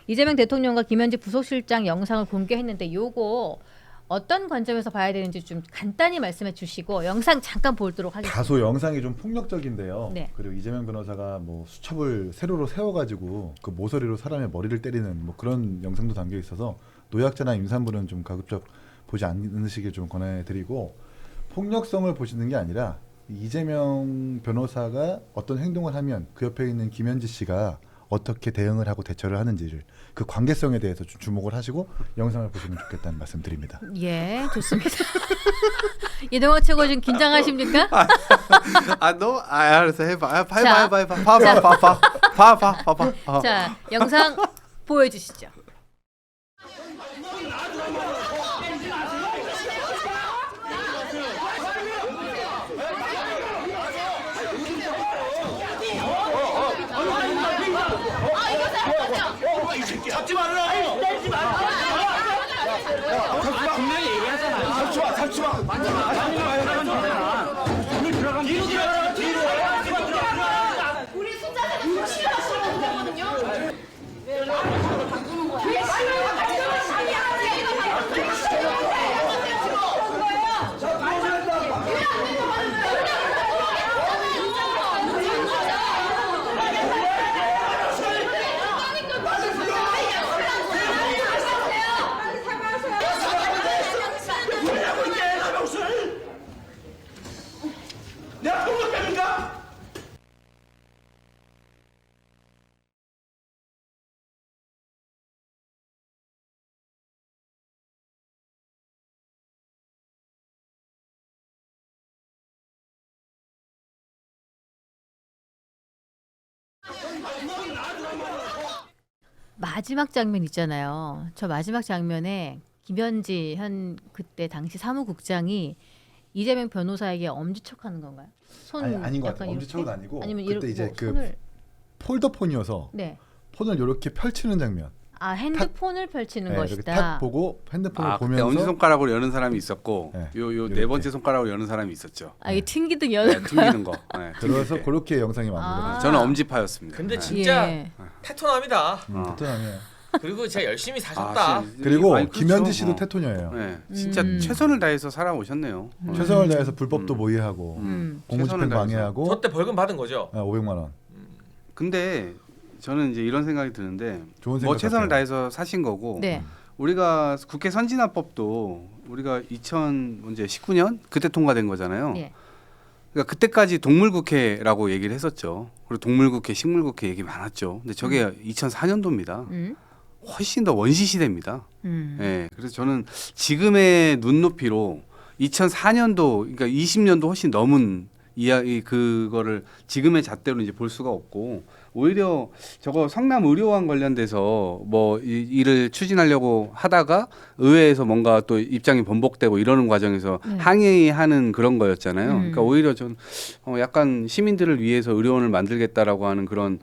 이재명 대통령과 김현지 부속실장 영상을 공개했는데 요거 어떤 관점에서 봐야 되는지 좀 간단히 말씀해 주시고 영상 잠깐 보도록 하겠습니다. 다소 영상이 좀 폭력적인데요. 네. 그리고 이재명 변호사가 뭐 수첩을 세로로 세워가지고 그 모서리로 사람의 머리를 때리는 뭐 그런 영상도 담겨 있어서 노약자나 임산부는 좀 가급적 보지 않으시길 좀 권해드리고, 폭력성을 보시는 게 아니라 이재명 변호사가 어떤 행동을 하면 그 옆에 있는 김현지 씨가 어떻게 대응을 하고 대처를 하는지를, 그 관계성에 대해서 좀 주목을 하시고 영상을 보시면 좋겠다는 말씀드립니다. 예, 좋습니다. 이동학 최고 좀 긴장하십니까? 알았어, 해봐. 자. 봐봐. 자, 영상 보여주시죠. 잡지 말라. 내지 마. 분명히 얘기하잖아. 잡지 마. 만지 마. 뒤로 들어가. 뒤로. 우리 순자들은 싫어하시는 거거든요. 왜 바꾸는 거야? 왜 내가 폭력배인가? 마지막 장면 있잖아요. 저 마지막 장면에 김현지 현 그때 당시 사무국장이 이재명 변호사에게 엄지척하는 건가요? 손 아닌 것 약간 같아요. 엄지척은 이렇게? 아니고 아니면 그때 이렇게 이제 뭐 그 손을 폴더폰이어서 네. 폰을 이렇게 펼치는 장면. 아 핸드폰을 펼치는 네, 이렇게 것이다. 탁 보고 핸드폰을 그때 보면서 엄지 손가락으로 여는 사람이 있었고, 네, 요 이렇게. 네 번째 손가락으로 여는 사람이 있었죠. 아 이게 튕기든 네, 여는 거야. 튕기는 거. 네, 그래서 튕길 때. 그렇게 영상이 만들어졌어요. 아. 저는 엄지파였습니다. 근데 네. 진짜 예. 테토남이다. 테토남이에요. 그리고 진짜 열심히 사셨다. 그리고 아니, 그렇죠. 김현지 씨도 테토녀예요. 네, 진짜 음. 최선을 다해서 살아오셨네요. 최선을 다해서 불법도 모의하고 공무집행 최선을 다해서. 방해하고 저때 벌금 받은 거죠? 500만 원. 근데 저는 이제 이런 생각이 드는데, 좋은 뭐 생각 최선을 같아요. 다해서 사신 거고, 네. 우리가 국회 선진화법도 우리가 2019년 그때 통과된 거잖아요. 네. 그러니까 그때까지 동물국회라고 얘기를 했었죠. 그리고 동물국회, 식물국회 얘기 많았죠. 근데 저게 2004년도입니다. 훨씬 더 원시 시대입니다. 예, 그래서 저는 지금의 눈높이로 2004년도, 그러니까 20년도 훨씬 넘은 이야기, 그거를 지금의 잣대로 이제 볼 수가 없고, 오히려 저거 성남 의료원 관련돼서 뭐 일을 추진하려고 하다가 의회에서 뭔가 또 입장이 번복되고 이러는 과정에서 네. 항의하는 그런 거였잖아요. 그러니까 오히려 전 약간 시민들을 위해서 의료원을 만들겠다라고 하는 그런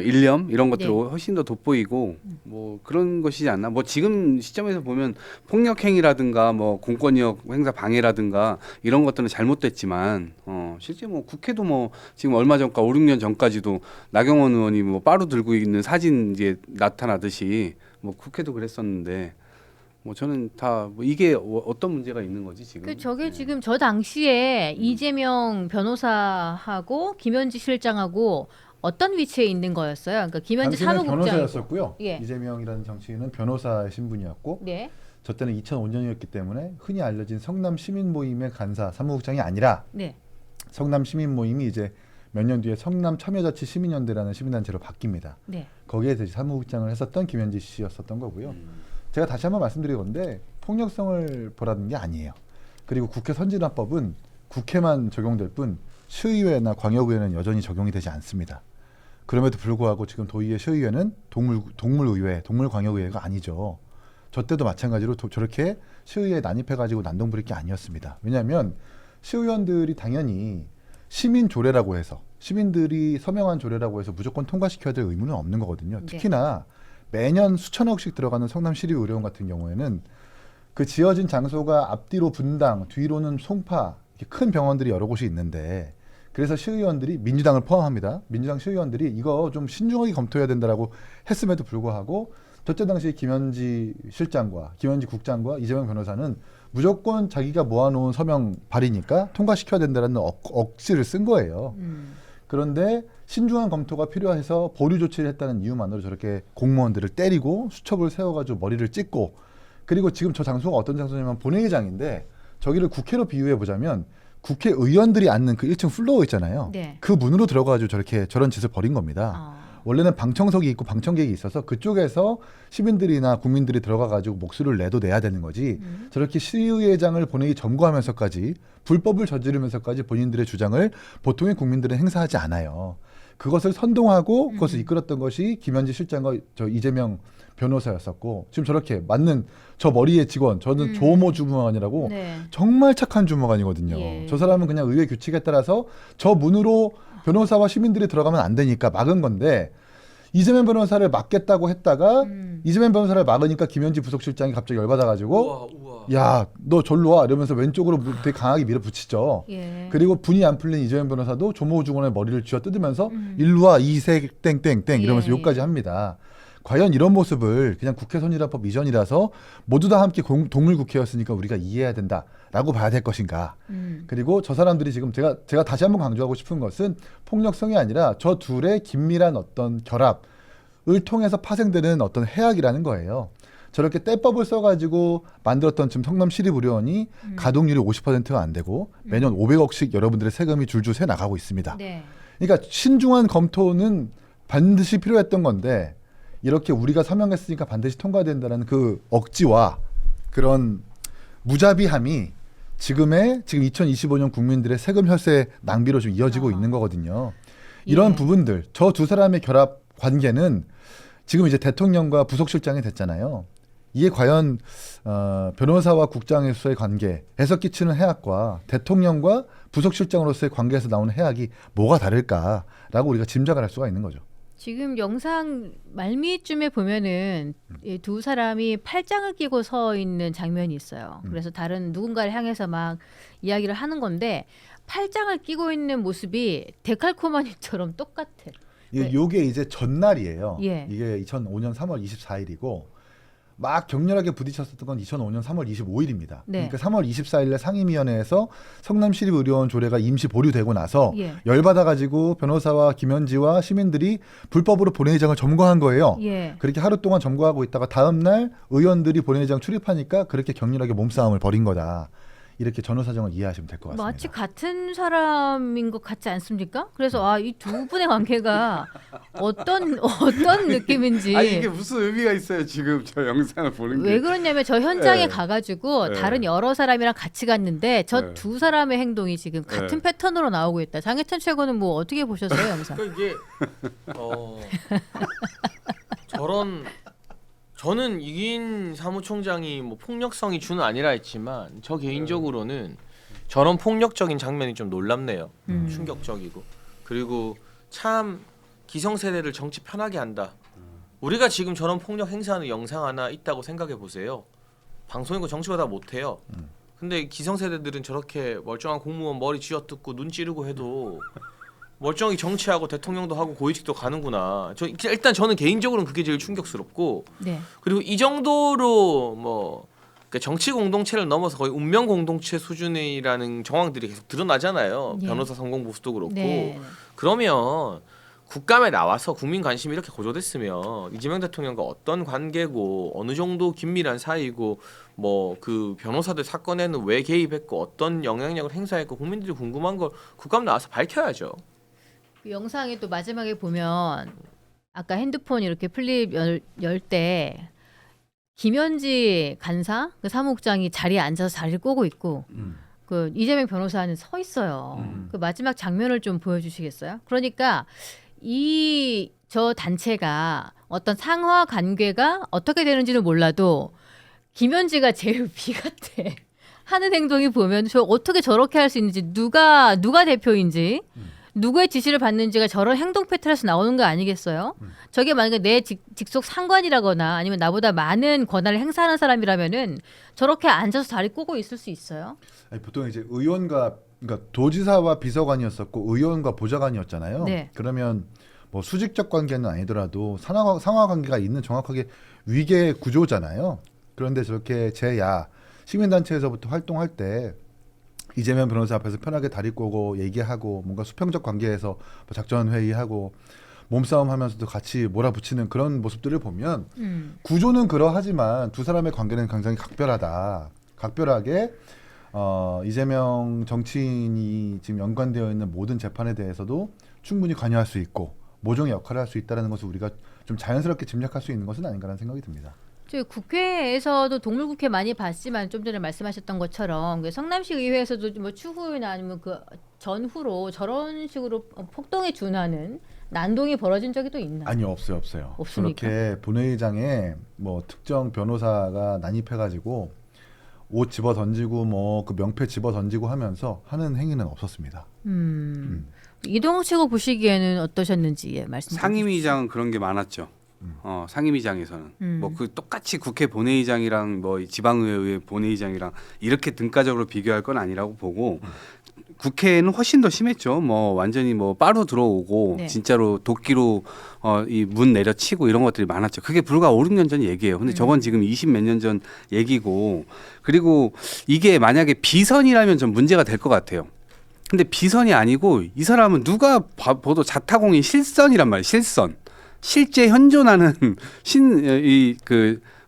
일념 이런 것들이 네. 훨씬 더 돋보이고 뭐 그런 것이지 않나. 뭐 지금 시점에서 보면 폭력 행위라든가 뭐 공권력 행사 방해라든가 이런 것들은 잘못됐지만 실제 뭐 국회도 뭐 지금 얼마 전까 5, 6년 전까지도 나경원 의원이 뭐 빠루 들고 있는 사진 이제 나타나듯이 뭐 국회도 그랬었는데, 뭐 저는 다 뭐 이게 어떤 문제가 있는 거지 지금? 그 저게 네. 지금 저 당시에 이재명 변호사하고 김현지 실장하고 어떤 위치에 있는 거였어요? 그러니까 김현지 당시는 사무국장. 변호사였었고요. 예. 이재명이라는 정치인은 변호사의 신분이었고, 네. 저 때는 2005년이었기 때문에 흔히 알려진 성남 시민 모임의 간사 사무국장이 아니라 네. 성남 시민 모임이 이제 몇 년 뒤에 성남 참여자치 시민연대라는 시민단체로 바뀝니다. 네. 거기에서 이제 사무국장을 했었던 김현지 씨였었던 거고요. 제가 다시 한번 말씀드릴 건데 폭력성을 보라는 게 아니에요. 그리고 국회 선진화법은 국회만 적용될 뿐 시의회나 광역의회는 여전히 적용이 되지 않습니다. 그럼에도 불구하고 지금 도의회 시의회는 동물의회, 동물광역의회가 아니죠. 저 때도 마찬가지로 저렇게 시의회에 난입해가지고 난동 부릴 게 아니었습니다. 왜냐하면 시의원들이 당연히 시민 조례라고 해서, 시민들이 서명한 조례라고 해서 무조건 통과시켜야 될 의무는 없는 거거든요. 네. 특히나 매년 수천억씩 들어가는 성남 시립의료원 같은 경우에는 그 지어진 장소가 앞뒤로 분당, 뒤로는 송파, 이렇게 큰 병원들이 여러 곳이 있는데, 그래서 시의원들이, 민주당을 포함합니다. 민주당 시의원들이 이거 좀 신중하게 검토해야 된다라고 했음에도 불구하고 저때 당시 김현지 실장과 김현지 국장과 이재명 변호사는 무조건 자기가 모아놓은 서명 발의니까 통과시켜야 된다는 억지를 쓴 거예요. 그런데 신중한 검토가 필요해서 보류 조치를 했다는 이유만으로 저렇게 공무원들을 때리고 수첩을 세워가지고 머리를 찢고, 그리고 지금 저 장소가 어떤 장소냐면 본회의장인데 저기를 국회로 비유해 보자면 국회의원들이 앉는 그 1층 플로어 있잖아요. 네. 그 문으로 들어가가지고 저런 짓을 벌인 겁니다. 원래는 방청석이 있고 방청객이 있어서 그쪽에서 시민들이나 국민들이 들어가가지고 목소리를 내도 내야 되는 거지, 저렇게 시의회장을 본회의 점거하면서까지 불법을 저지르면서까지 본인들의 주장을 보통의 국민들은 행사하지 않아요. 그것을 선동하고 그것을 이끌었던 것이 김현지 실장과 저 이재명 변호사였었고, 지금 저렇게 맞는 저 머리의 직원, 저는 조모 주무관이라고 네. 정말 착한 주무관이거든요. 예. 저 사람은 그냥 의회 규칙에 따라서 저 문으로 변호사와 시민들이 들어가면 안 되니까 막은 건데, 이재명 변호사를 막겠다고 했다가 이재명 변호사를 막으니까 김현지 부속실장이 갑자기 열받아가지고 우와. 야, 너 절로 와 이러면서 왼쪽으로 되게 강하게 밀어붙이죠. 예. 그리고 분이 안 풀린 이재명 변호사도 조모 주관의 머리를 쥐어 뜯으면서 일로 와 이색 땡땡땡 이러면서 예, 욕까지 합니다. 과연 이런 모습을 그냥 국회 선진화법 이전이라서 모두 다 함께 동물국회였으니까 우리가 이해해야 된다라고 봐야 될 것인가. 그리고 저 사람들이 지금 제가 다시 한번 강조하고 싶은 것은 폭력성이 아니라 저 둘의 긴밀한 어떤 결합을 통해서 파생되는 어떤 해악이라는 거예요. 저렇게 떼법을 써가지고 만들었던 지금 성남시립의료원이 가동률이 50%가 안 되고 매년 500억씩 여러분들의 세금이 줄줄 새 나가고 있습니다. 네. 그러니까 신중한 검토는 반드시 필요했던 건데, 이렇게 우리가 서명했으니까 반드시 통과된다는 그 억지와 그런 무자비함이 지금 2025년 국민들의 세금 혈세 낭비로 좀 이어지고 있는 거거든요. 이런 예. 부분들, 저 두 사람의 결합 관계는 지금 이제 대통령과 부속실장이 됐잖아요. 이게 과연 변호사와 국장으로서의 관계에서 끼치는 해악과 대통령과 부속실장으로서의 관계에서 나오는 해악이 뭐가 다를까라고 우리가 짐작을 할 수가 있는 거죠. 지금 영상 말미쯤에 보면은 이 두 사람이 팔짱을 끼고 서 있는 장면이 있어요. 그래서 다른 누군가를 향해서 막 이야기를 하는 건데, 팔짱을 끼고 있는 모습이 데칼코마니처럼 똑같아. 요게 이제 전날이에요. 예. 이게 2005년 3월 24일이고 막 격렬하게 부딪혔었던 건 2005년 3월 25일입니다. 네. 그러니까 3월 24일에 상임위원회에서 성남시립의료원 조례가 임시 보류되고 나서 예. 열받아가지고 변호사와 김현지와 시민들이 불법으로 본회의장을 점거한 거예요. 예. 그렇게 하루 동안 점거하고 있다가 다음날 의원들이 본회의장 출입하니까 그렇게 격렬하게 몸싸움을 벌인 거다. 이렇게 전후 사정을 이해하시면 될 것 같습니다. 마치 같은 사람인 것 같지 않습니까? 그래서 이 두 분의 관계가 어떤 느낌인지. 아 이게 무슨 의미가 있어요 지금 저 영상을 보는 게. 왜 그러냐면 저 현장에 네. 가가지고 네. 다른 여러 사람이랑 같이 갔는데 저 네. 두 사람의 행동이 지금 같은 패턴으로 나오고 있다. 장혜찬 최고는 뭐 어떻게 보셨어요, 영상? 그러니까 이게 저는 이긴 사무총장이 뭐 폭력성이 주는 아니라 했지만 저 개인적으로는 저런 폭력적인 장면이 좀 놀랍네요. 충격적이고, 그리고 참 기성세대를 정치 편하게 한다. 우리가 지금 저런 폭력 행사하는 영상 하나 있다고 생각해 보세요. 방송이고 정치가 다 못해요. 근데 기성세대들은 저렇게 멀쩡한 공무원 머리 쥐어뜯고 눈 찌르고 해도 멀쩡히 정치하고 대통령도 하고 고위직도 가는구나. 일단 저는 개인적으로는 그게 제일 충격스럽고, 네. 그리고 이 정도로 뭐 그러니까 정치 공동체를 넘어서 거의 운명 공동체 수준이라는 정황들이 계속 드러나잖아요. 예. 변호사 성공 부수도 그렇고. 네. 그러면 국감에 나와서 국민 관심이 이렇게 고조됐으면 이재명 대통령과 어떤 관계고 어느 정도 긴밀한 사이고 뭐 그 변호사들 사건에는 왜 개입했고 어떤 영향력을 행사했고 국민들이 궁금한 걸 국감 나와서 밝혀야죠. 그 영상에 또 마지막에 보면 아까 핸드폰 이렇게 플립 열 때 김현지 간사 그 사무국장이 자리에 앉아서 자리를 꼬고 있고 그 이재명 변호사는 서 있어요. 그 마지막 장면을 좀 보여주시겠어요? 그러니까 저 단체가 어떤 상하 관계가 어떻게 되는지는 몰라도 김현지가 제일 비 같아. 하는 행동이 보면 저 어떻게 저렇게 할 수 있는지, 누가 대표인지, 누구의 지시를 받는지가 저런 행동 패턴에서 나오는 거 아니겠어요? 저게 만약에 내 직속 상관이라거나 아니면 나보다 많은 권한을 행사하는 사람이라면은 저렇게 앉아서 다리 꼬고 있을 수 있어요? 아니, 보통 이제 의원과 그러니까 도지사와 비서관이었었고 의원과 보좌관이었잖아요. 네. 그러면 뭐 수직적 관계는 아니더라도 상하 관계가 있는 정확하게 위계 구조잖아요. 그런데 저렇게 제야 시민단체에서부터 활동할 때 이재명 변호사 앞에서 편하게 다리 꼬고 얘기하고 뭔가 수평적 관계에서 뭐 작전 회의하고 몸싸움 하면서도 같이 몰아붙이는 그런 모습들을 보면 구조는 그러하지만 두 사람의 관계는 굉장히 각별하게 이재명 정치인이 지금 연관되어 있는 모든 재판에 대해서도 충분히 관여할 수 있고 모종의 역할을 할 수 있다는 것을 우리가 좀 자연스럽게 짐작할 수 있는 것은 아닌가라는 생각이 듭니다. 저희 국회에서도 동물국회 많이 봤지만 좀 전에 말씀하셨던 것처럼 그 성남시 의회에서도 뭐 추후나 아니면 그 전후로 저런 식으로 폭동에 준하는 난동이 벌어진 적이 또 있나요? 아니요, 없어요. 없습니까? 그렇게 본회의장에 뭐 특정 변호사가 난입해가지고 옷 집어 던지고 뭐 그 명패 집어 던지고 하면서 하는 행위는 없었습니다. 이동욱 최고 보시기에는 어떠셨는지 말씀. 상임위장은 그런 게 많았죠. 상임위장에서는 뭐 그 똑같이 국회 본회의장이랑 뭐 지방의회 본회의장이랑 이렇게 등가적으로 비교할 건 아니라고 보고 국회는 훨씬 더 심했죠. 뭐 완전히 뭐 빠루 들어오고 네. 진짜로 도끼로 이 문 내려치고 이런 것들이 많았죠. 그게 불과 5, 6년 전 얘기예요. 근데 저건 지금 20 몇 년 전 얘기고 그리고 이게 만약에 비선이라면 좀 문제가 될 것 같아요. 근데 비선이 아니고 이 사람은 누가 봐도 자타공인 실선이란 말이에요. 실선. 실제 현존하는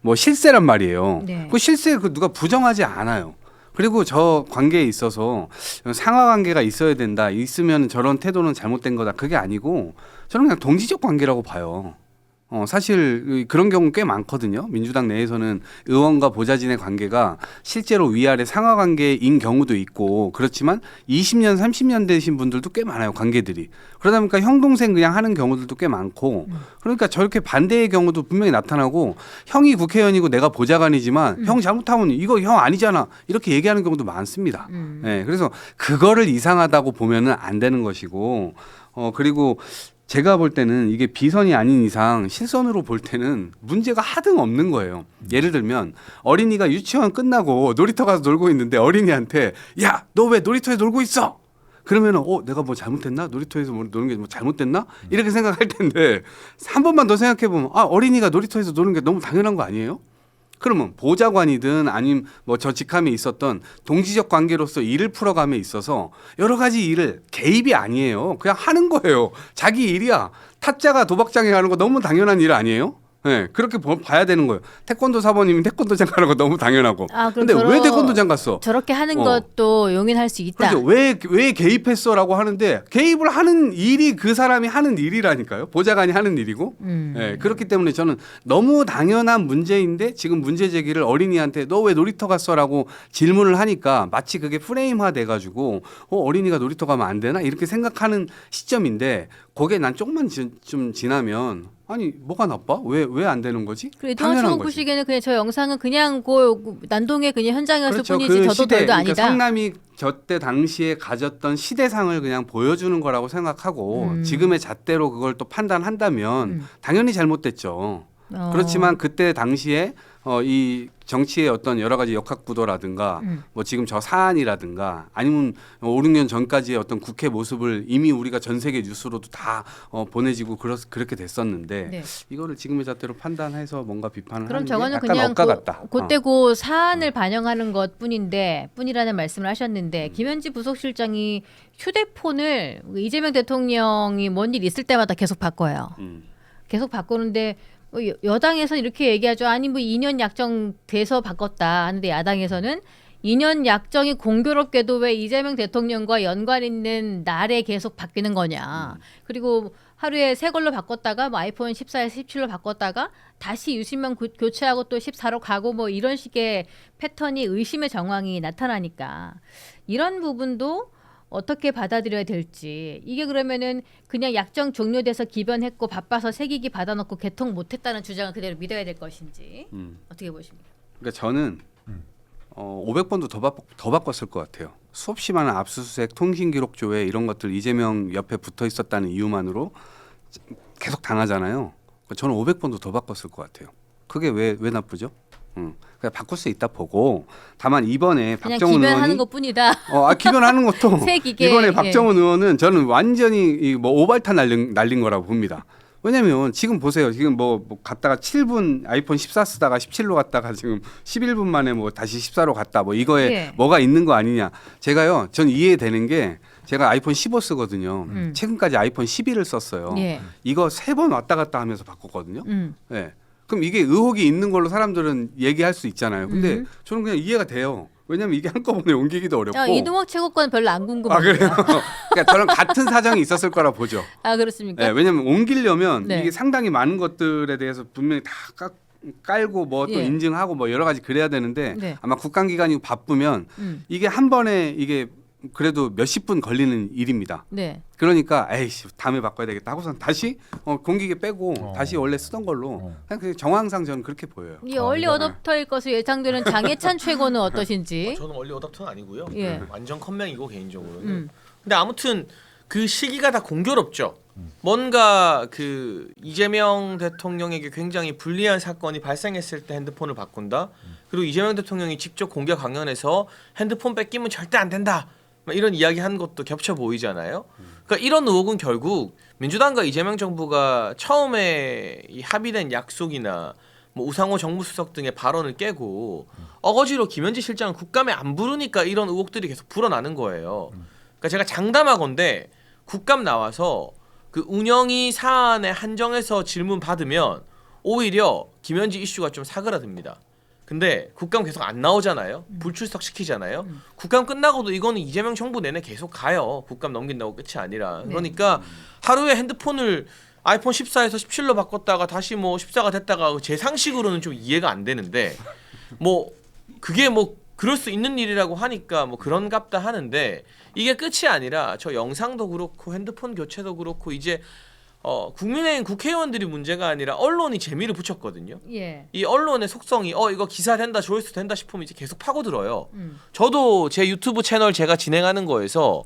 뭐 실세란 말이에요. 네. 그 실세 그 누가 부정하지 않아요. 그리고 저 관계에 있어서 상하 관계가 있어야 된다. 있으면 저런 태도는 잘못된 거다. 그게 아니고 저는 그냥 동지적 관계라고 봐요. 사실 그런 경우 꽤 많거든요. 민주당 내에서는 의원과 보좌진의 관계가 실제로 위아래 상하 관계인 경우도 있고 그렇지만 20년, 30년 되신 분들도 꽤 많아요. 관계들이. 그러다 보니까 형 동생 그냥 하는 경우들도 꽤 많고 그러니까 저렇게 반대의 경우도 분명히 나타나고 형이 국회의원이고 내가 보좌관이지만 형 잘못하면 이거 형 아니잖아. 이렇게 얘기하는 경우도 많습니다. 네, 그래서 그거를 이상하다고 보면은 안 되는 것이고 그리고 제가 볼 때는 이게 비선이 아닌 이상 실선으로 볼 때는 문제가 하등 없는 거예요. 예를 들면 어린이가 유치원 끝나고 놀이터 가서 놀고 있는데 어린이한테 야, 너 왜 놀이터에 놀고 있어? 그러면은 내가 뭐 잘못했나? 놀이터에서 노는 게 뭐 잘못됐나? 이렇게 생각할 텐데 한 번만 더 생각해 보면 어린이가 놀이터에서 노는 게 너무 당연한 거 아니에요? 그러면 보좌관이든 아니면 뭐 저 직함에 있었던 동지적 관계로서 일을 풀어감에 있어서 여러 가지 일을 개입이 아니에요. 그냥 하는 거예요. 자기 일이야. 타짜가 도박장에 가는 거 너무 당연한 일 아니에요? 네, 그렇게 봐야 되는 거예요. 태권도 사범님이 태권도장 가는 거 너무 당연하고. 근데 왜 태권도장 갔어? 저렇게 하는 것도 용인할 수 있다. 그렇죠. 왜 개입했어라고 하는데 개입을 하는 일이 그 사람이 하는 일이라니까요. 보좌관이 하는 일이고. 네, 그렇기 때문에 저는 너무 당연한 문제인데 지금 문제 제기를 어린이한테 너 왜 놀이터 갔어라고 질문을 하니까 마치 그게 프레임화 돼가지고 어린이가 놀이터 가면 안 되나 이렇게 생각하는 시점인데 거기에 난 조금만 좀 지나면 아니 뭐가 나빠? 왜 안 되는 거지? 이동욱 최고 보시기에는 그냥 저 영상은 그냥 그 난동의 그냥 현장이었을 그렇죠. 뿐이지 그 더도 시대, 덜도 아니다. 그러니까 성남이 저때 당시에 가졌던 시대상을 그냥 보여주는 거라고 생각하고 지금의 잣대로 그걸 또 판단한다면 당연히 잘못됐죠. 그렇지만 그때 당시에 이 정치의 어떤 여러 가지 역학구도라든가 뭐 지금 저 사안이라든가 아니면 5, 6년 전까지의 어떤 국회 모습을 이미 우리가 전 세계 뉴스로도 다 보내지고 그렇게 됐었는데 네. 이거를 지금의 잣대로 판단해서 뭔가 비판을 그럼 하는 게 저거는 약간 그냥 억까 같다. 그때 그 사안을 반영하는 뿐이라는 말씀을 하셨는데 김현지 부속실장이 휴대폰을 이재명 대통령이 뭔 일 있을 때마다 계속 바꿔요. 계속 바꾸는데 여당에서는 이렇게 얘기하죠. 아니 뭐 2년 약정 돼서 바꿨다 하는데 야당에서는 2년 약정이 공교롭게도 왜 이재명 대통령과 연관 있는 날에 계속 바뀌는 거냐. 그리고 하루에 새 걸로 바꿨다가 뭐 아이폰 14에서 17로 바꿨다가 다시 유심만 교체하고 또 14로 가고 뭐 이런 식의 패턴이 의심의 정황이 나타나니까 이런 부분도 어떻게 받아들여야 될지. 이게 그러면은 그냥 약정 종료돼서 기변했고 바빠서 새기기 받아놓고 개통 못했다는 주장을 그대로 믿어야 될 것인지 어떻게 보십니까? 그러니까 저는 500번도 더 바꿨을 것 같아요. 수없이 많은 압수수색, 통신기록조회 이런 것들 이재명 옆에 붙어 있었다는 이유만으로 계속 당하잖아요. 저는 500번도 더 바꿨을 것 같아요. 그게 왜 나쁘죠? 그냥 바꿀 수 있다 보고 다만 이번에 그냥 박정훈 기변하는 의원이 것뿐이다. 기변하는 것도 새 기계. 이번에 예. 박정훈 의원은 저는 완전히 뭐 오발탄 날린 거라고 봅니다. 왜냐면 지금 보세요. 지금 뭐 갔다가 7분 아이폰 14 쓰다가 17로 갔다가 지금 11분 만에 뭐 다시 14로 갔다. 뭐 이거에 예. 뭐가 있는 거 아니냐. 제가요. 전 이해되는 게 제가 아이폰 15 쓰거든요. 최근까지 아이폰 11을 썼어요. 예. 이거 3번 왔다 갔다 하면서 바꿨거든요. 네. 그럼 이게 의혹이 있는 걸로 사람들은 얘기할 수 있잖아요. 근데 저는 그냥 이해가 돼요. 왜냐면 이게 한꺼번에 옮기기도 어렵고. 이동학 최고권 별로 안 궁금해요. 그래요? 그러니까 저는 같은 사정이 있었을 거라 보죠. 그렇습니까? 네, 왜냐면 옮기려면 네. 이게 상당히 많은 것들에 대해서 분명히 다 깔고 뭐 또 예. 인증하고 뭐 여러 가지 그래야 되는데 네. 아마 국감기간이 바쁘면 이게 한 번에 이게 그래도 몇십 분 걸리는 일입니다. 네. 그러니까 에이씨 다음에 바꿔야 되겠다 하고선 다시 공기계 빼고 다시 원래 쓰던 걸로 그냥 그 정황상 저는 그렇게 보여요. 이 얼리 어댑터일 것으로 예상되는 장해찬 최고는 어떠신지? 저는 원리 어답터는 아니고요. 예. 완전 컴맹이고 개인적으로는. 근데 아무튼 그 시기가 다 공교롭죠. 뭔가 그 이재명 대통령에게 굉장히 불리한 사건이 발생했을 때 핸드폰을 바꾼다. 그리고 이재명 대통령이 직접 공개 강연에서 핸드폰 뺏기면 절대 안 된다. 막 이런 이야기 한 것도 겹쳐 보이잖아요. 그러니까 이런 의혹은 결국 민주당과 이재명 정부가 처음에 이 합의된 약속이나 뭐 우상호 정무수석 등의 발언을 깨고 어거지로 김현지 실장을 국감에 안 부르니까 이런 의혹들이 계속 불어나는 거예요. 그러니까 제가 장담하건대 국감 나와서 그 운영위 사안에 한정해서 질문 받으면 오히려 김현지 이슈가 좀 사그라듭니다. 근데 국감 계속 안 나오잖아요. 불출석 시키잖아요. 국감 끝나고도 이거는 이재명 정부 내내 계속 가요. 국감 넘긴다고 끝이 아니라. 그러니까 하루에 핸드폰을 아이폰 14에서 17로 바꿨다가 다시 뭐 14가 됐다가 제 상식으로는 좀 이해가 안 되는데 뭐 그게 뭐 그럴 수 있는 일이라고 하니까 뭐 그런갑다 하는데 이게 끝이 아니라 저 영상도 그렇고 핸드폰 교체도 그렇고 이제 국민의힘 국회의원들이 문제가 아니라 언론이 재미를 붙였거든요. 예. 이 언론의 속성이 이거 기사 된다 조회수 된다 싶으면 이제 계속 파고들어요. 저도 제 유튜브 채널 제가 진행하는 거에서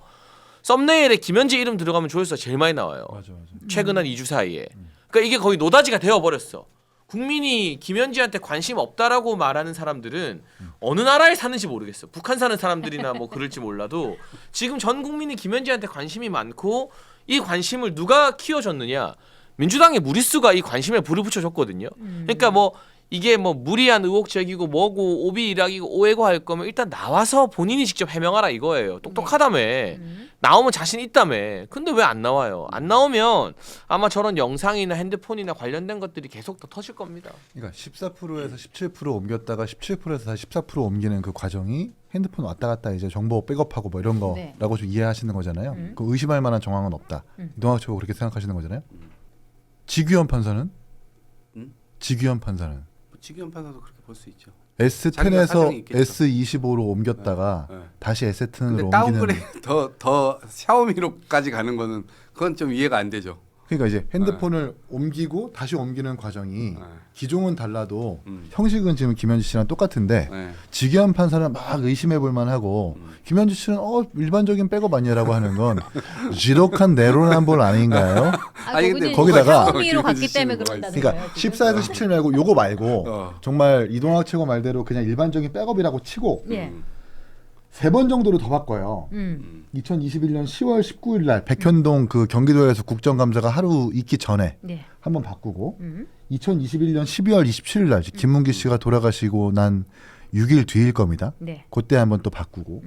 썸네일에 김현지 이름 들어가면 조회수가 제일 많이 나와요. 맞아. 최근 한 2주 사이에. 그러니까 이게 거의 노다지가 되어버렸어. 국민이 김현지한테 관심 없다라고 말하는 사람들은 어느 나라에 사는지 모르겠어. 북한 사는 사람들이나 뭐 그럴지 몰라도 지금 전 국민이 김현지한테 관심이 많고 이 관심을 누가 키워줬느냐? 민주당의 무리수가 이 관심에 불을 붙여줬거든요. 그러니까 뭐 이게 뭐 무리한 의혹적이고 뭐고 오비일학이고 오해고 할 거면 일단 나와서 본인이 직접 해명하라 이거예요. 똑똑하다며. 나오면 자신 있다며. 근데 왜 안 나와요? 안 나오면 아마 저런 영상이나 핸드폰이나 관련된 것들이 계속 더 터질 겁니다. 그러니까 14%에서 17% 옮겼다가 17%에서 다시 14% 옮기는 그 과정이 핸드폰 왔다 갔다 이제 정보 백업하고 뭐 이런 거라고 좀 이해하시는 거잖아요. 그 의심할 만한 정황은 없다. 이동학 최고 그렇게 생각하시는 거잖아요. 지규현 판사는? 지규현 판사는? 지기현 판사도 그렇게 볼 수 있죠. S10에서 사정이 있겠죠. S25로 옮겼다가 네. 다시 S10으로 근데 옮기는. 다운그레이드 더 샤오미로까지 가는 거는 그건 좀 이해가 안 되죠. 그러니까 이제 핸드폰을 옮기고 다시 옮기는 과정이 기종은 달라도 음. 형식은 지금 김현지 씨랑 똑같은데 네. 지기현 판사는 막 의심해 볼 만하고 김현지 씨는 일반적인 백업 아니라고 하는 건 지독한 내로남불 아닌가요? 아니, 근데 거기다가 샤오미로 갔기 김현지 때문에 씨는 그런다는 그러니까 거예요. 14에서 17 말고 요거 말고 정말 이동학 최고 말대로 그냥 일반적인 백업이라고 치고 예. 3번 정도를 더 바꿔요. 2021년 10월 19일 날 백현동 그 경기도에서 국정감사가 하루 있기 전에 네. 한번 바꾸고 2021년 12월 27일 날 김문기 씨가 돌아가시고 난 6일 뒤일 겁니다. 네. 그때 한번 또 바꾸고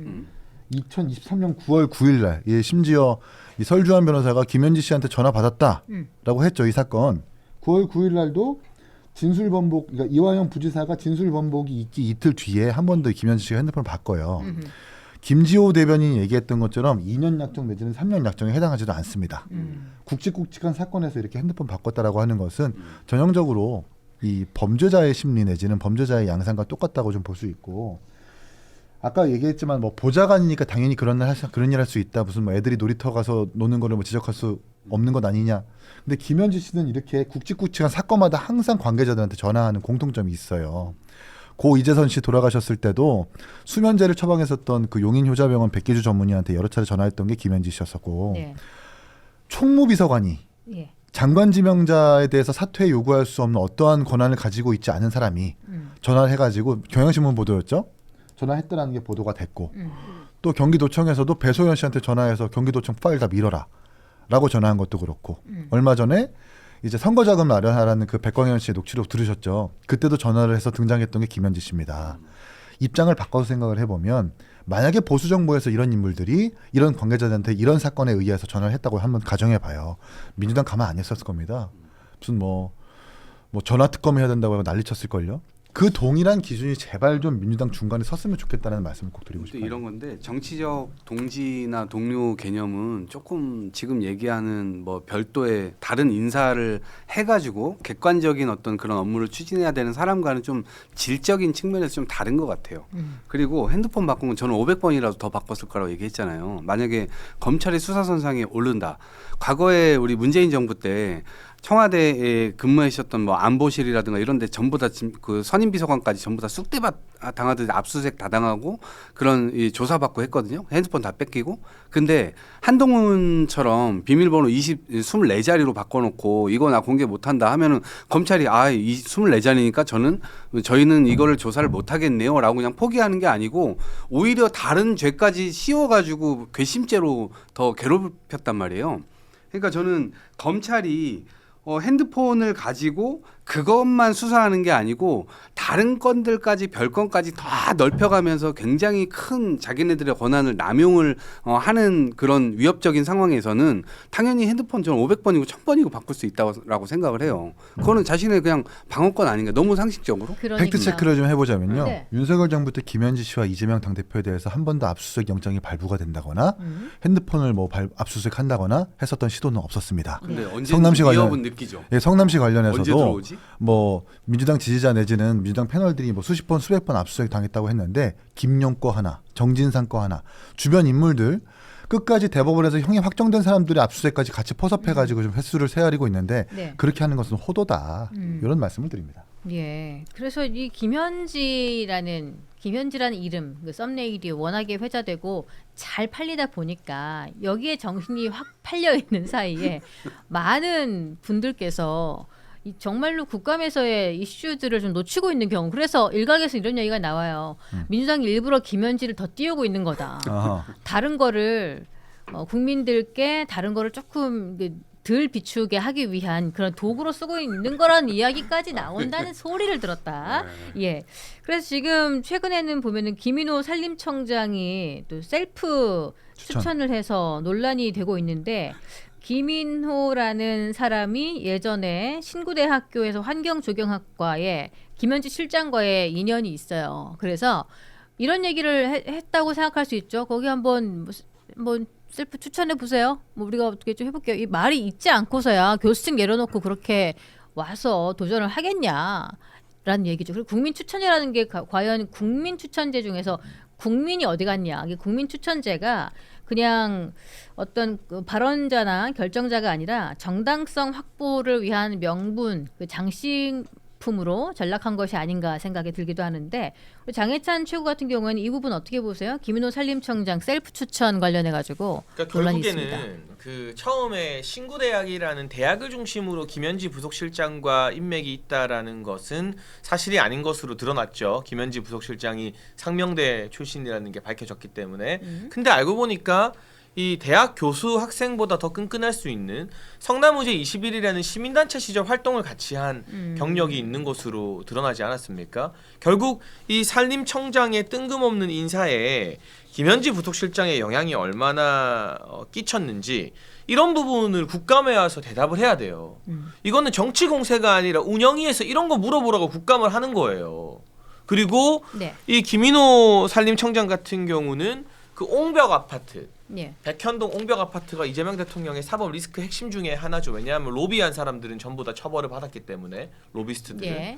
2023년 9월 9일 날 심지어 이 설주환 변호사가 김현지 씨한테 전화 받았다라고 했죠. 이 사건 9월 9일 날도 진술 번복, 그러니까 이화영 부지사가 진술 번복이 있기 이틀 뒤에 한 번 더 김현지 씨가 핸드폰을 바꿔요. 김지호 대변인이 얘기했던 것처럼 2년 약정 내지는 3년 약정에 해당하지도 않습니다. 굵직굵직한 사건에서 이렇게 핸드폰 바꿨다라고 하는 것은 전형적으로 이 범죄자의 심리 내지는 범죄자의 양상과 똑같다고 좀 볼 수 있고, 아까 얘기했지만 뭐 보좌관이니까 당연히 그런 일 할 수 있다. 무슨 뭐 애들이 놀이터 가서 노는 거를 뭐 지적할 수 없는 것 아니냐. 근데 김현지 씨는 이렇게 굵직굵직한 사건마다 항상 관계자들한테 전화하는 공통점이 있어요. 고 이재선 씨 돌아가셨을 때도 수면제를 처방했었던 그 용인효자병원 백기주 전문의한테 여러 차례 전화했던 게 김현지 씨였었고, 네. 총무비서관이 예. 장관 지명자에 대해서 사퇴 요구할 수 없는 어떠한 권한을 가지고 있지 않은 사람이 전화를 해가지고 경향신문 보도였죠. 전화했다라는 게 보도가 됐고 또 경기도청에서도 배소연 씨한테 전화해서 경기도청 파일 다 밀어라 라고 전화한 것도 그렇고 얼마 전에 이제 선거자금 마련하라는 그 백광현 씨의 녹취록 들으셨죠. 그때도 전화를 해서 등장했던 게 김현지 씨입니다. 입장을 바꿔서 생각을 해보면 만약에 보수 정부에서 이런 인물들이 이런 관계자들한테 이런 사건에 의해서 전화를 했다고 한번 가정해봐요. 민주당 가만 안 있었을 겁니다. 무슨 뭐 전화 특검 해야 된다고 하고 난리 쳤을걸요. 그 동일한 기준이 제발 좀 민주당 중간에 섰으면 좋겠다는 말씀을 꼭 드리고 싶어요. 이런 건데 정치적 동지나 동료 개념은 조금 지금 얘기하는 뭐 별도의 다른 인사를 해가지고 객관적인 어떤 그런 업무를 추진해야 되는 사람과는 좀 질적인 측면에서 좀 다른 것 같아요. 그리고 핸드폰 바꾼 건 저는 500번이라도 더 바꿨을 거라고 얘기했잖아요. 만약에 검찰이 수사선상에 오른다. 과거에 우리 문재인 정부 때 청와대에 근무하셨던 뭐 안보실이라든가 이런 데 전부 다 그 선임 비서관까지 전부 다 쑥대밭 당하듯이 압수수색 다 당하고 그런 이 조사받고 했거든요. 핸드폰 다 뺏기고. 근데 한동훈처럼 비밀번호 24자리로 바꿔놓고 이거 나 공개 못한다 하면은 검찰이 이 24자리니까 저희는 이거를 조사를 못하겠네요 라고 그냥 포기하는 게 아니고 오히려 다른 죄까지 씌워가지고 괘씸죄로 더 괴롭혔단 말이에요. 그러니까 저는 검찰이 핸드폰을 가지고 그것만 수사하는 게 아니고 다른 건들까지 별건까지 다 넓혀가면서 굉장히 큰 자기네들의 권한을 남용을 하는 그런 위협적인 상황에서는 당연히 핸드폰 저는 500번이고 1000번이고 바꿀 수 있다고 생각을 해요. 그거는 자신의 그냥 방어권 아닌가. 너무 상식적으로. 팩트 체크를 좀 해보자면요. 네. 윤석열 정부 때 김현지 씨와 이재명 당대표에 대해서 한 번도 압수수색 영장이 발부가 된다거나 핸드폰을 뭐 압수수색한다거나 했었던 시도는 없었습니다. 근데 언제 성남시 위협은 느끼죠. 예, 성남시 언제 관련해서도 들어오지? 뭐 민주당 지지자 내지는 민주당 패널들이 뭐 수십 번 수백 번 압수수색 당했다고 했는데 김용 거 하나, 정진상 거 하나, 주변 인물들 끝까지 대법원에서 형이 확정된 사람들의 압수수색까지 같이 포섭해가지고 좀 횟수를 세아리고 있는데 네. 그렇게 하는 것은 호도다 이런 말씀을 드립니다. 예. 그래서 이 김현지라는 이름, 그 썸네일이 워낙에 회자되고 잘 팔리다 보니까 여기에 정신이 확 팔려 있는 사이에 많은 분들께서 정말로 국감에서의 이슈들을 좀 놓치고 있는 경우. 그래서 일각에서 이런 얘기가 나와요. 민주당이 일부러 김현지를 더 띄우고 있는 거다. 아하. 다른 거를 국민들께 다른 거를 조금 덜 비추게 하기 위한 그런 도구로 쓰고 있는 거라는 이야기까지 나온다는 소리를 들었다. 예. 그래서 지금 최근에는 보면은 김인호 산림청장이 또 셀프 추천을 해서 논란이 되고 있는데 김인호라는 사람이 예전에 신구대학교에서 환경조경학과에 김현지 실장과의 인연이 있어요. 그래서 이런 얘기를 했다고 생각할 수 있죠. 거기 한번 뭐 셀프 추천해 보세요. 뭐 우리가 어떻게 좀 해볼게요. 이 말이 있지 않고서야 교수증 내려놓고 그렇게 와서 도전을 하겠냐라는 얘기죠. 그리고 국민 추천제라는 게 과연 국민 추천제 중에서 국민이 어디 갔냐? 이게 국민 추천제가 그냥 어떤 그 발언자나 결정자가 아니라 정당성 확보를 위한 명분, 그 장식품으로 전락한 것이 아닌가 생각이 들기도 하는데 장해찬 최고 같은 경우에는 이 부분 어떻게 보세요? 김인호 산림청장 셀프 추천 관련해 가지고 그러니까 논란이 결국에는 있습니다. 그 처음에 신구대학이라는 대학을 중심으로 김현지 부속실장과 인맥이 있다라는 것은 사실이 아닌 것으로 드러났죠. 김현지 부속실장이 상명대 출신이라는 게 밝혀졌기 때문에. 근데 알고 보니까 이 대학 교수 학생보다 더 끈끈할 수 있는 성남의제 21이라는 시민단체 시절 활동을 같이 한 경력이 있는 것으로 드러나지 않았습니까? 결국 이 산림청장의 뜬금없는 인사에 김현지 부속실장의 영향이 얼마나 끼쳤는지 이런 부분을 국감에 와서 대답을 해야 돼요. 이거는 정치 공세가 아니라 운영위에서 이런 거 물어보라고 국감을 하는 거예요. 그리고 네. 이 김인호 산림청장 같은 경우는 그 옹벽 아파트 예. 백현동 옹벽 아파트가 이재명 대통령의 사법 리스크 핵심 중에 하나죠. 왜냐하면 로비한 사람들은 전부 다 처벌을 받았기 때문에 로비스트들은. 예.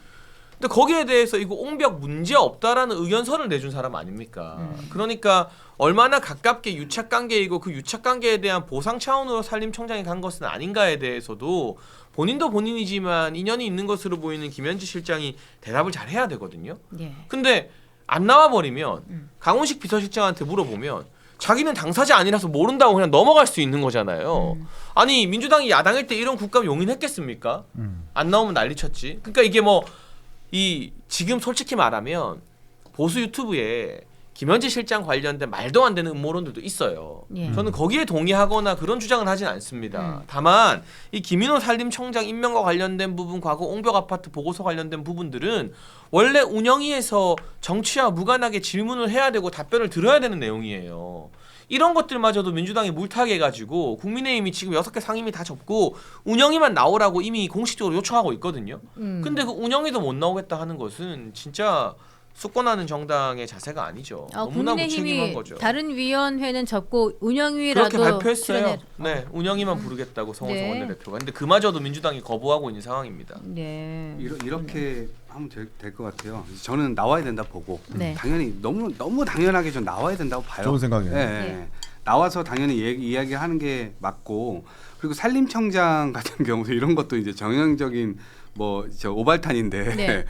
근데 거기에 대해서 이거 옹벽 문제 없다라는 의견서를 내준 사람 아닙니까? 그러니까 얼마나 가깝게 유착 관계이고 그 유착 관계에 대한 보상 차원으로 산림청장이 간 것은 아닌가에 대해서도 본인도 본인이지만 인연이 있는 것으로 보이는 김현지 실장이 대답을 잘 해야 되거든요. 예. 근데 안 나와 버리면 강훈식 비서실장한테 물어보면 자기는 당사자 아니라서 모른다고 그냥 넘어갈 수 있는 거잖아요. 아니 민주당이 야당일 때 이런 국감 용인했겠습니까? 안 나오면 난리쳤지. 그러니까 이게 뭐 이 지금 솔직히 말하면 보수 유튜브에 김현지 실장 관련된 말도 안 되는 음모론들도 있어요. 예. 저는 거기에 동의하거나 그런 주장을 하진 않습니다. 다만 이 김인호 산림청장 임명과 관련된 부분, 과거 옹벽 아파트 보고서 관련된 부분들은 원래 운영위에서 정치와 무관하게 질문을 해야 되고 답변을 들어야 되는 내용이에요. 이런 것들마저도 민주당이 물타기 해가지고 국민의힘이 지금 6개 상임위 다 접고 운영위만 나오라고 이미 공식적으로 요청하고 있거든요. 근데 그 운영위도 못 나오겠다 하는 것은 진짜 숙권하는 정당의 자세가 아니죠. 너무나 무책임한 국민의힘이 거죠. 다른 위원회는 접고 운영위라도 그렇게 발표했어요. 출연해- 네, 운영위만 부르겠다고 성원석 네. 원내대표가. 근데 그마저도 민주당이 거부하고 있는 상황입니다. 네. 이렇게 하면 될 것 같아요. 저는 나와야 된다 보고 네. 당연히 너무 당연하게 전 나와야 된다고 봐요. 좋은 생각이에요. 네. 나와서 당연히 이야기하는 게 맞고 그리고 산림청장 같은 경우도 이런 것도 이제 정형적인 오발탄인데 네.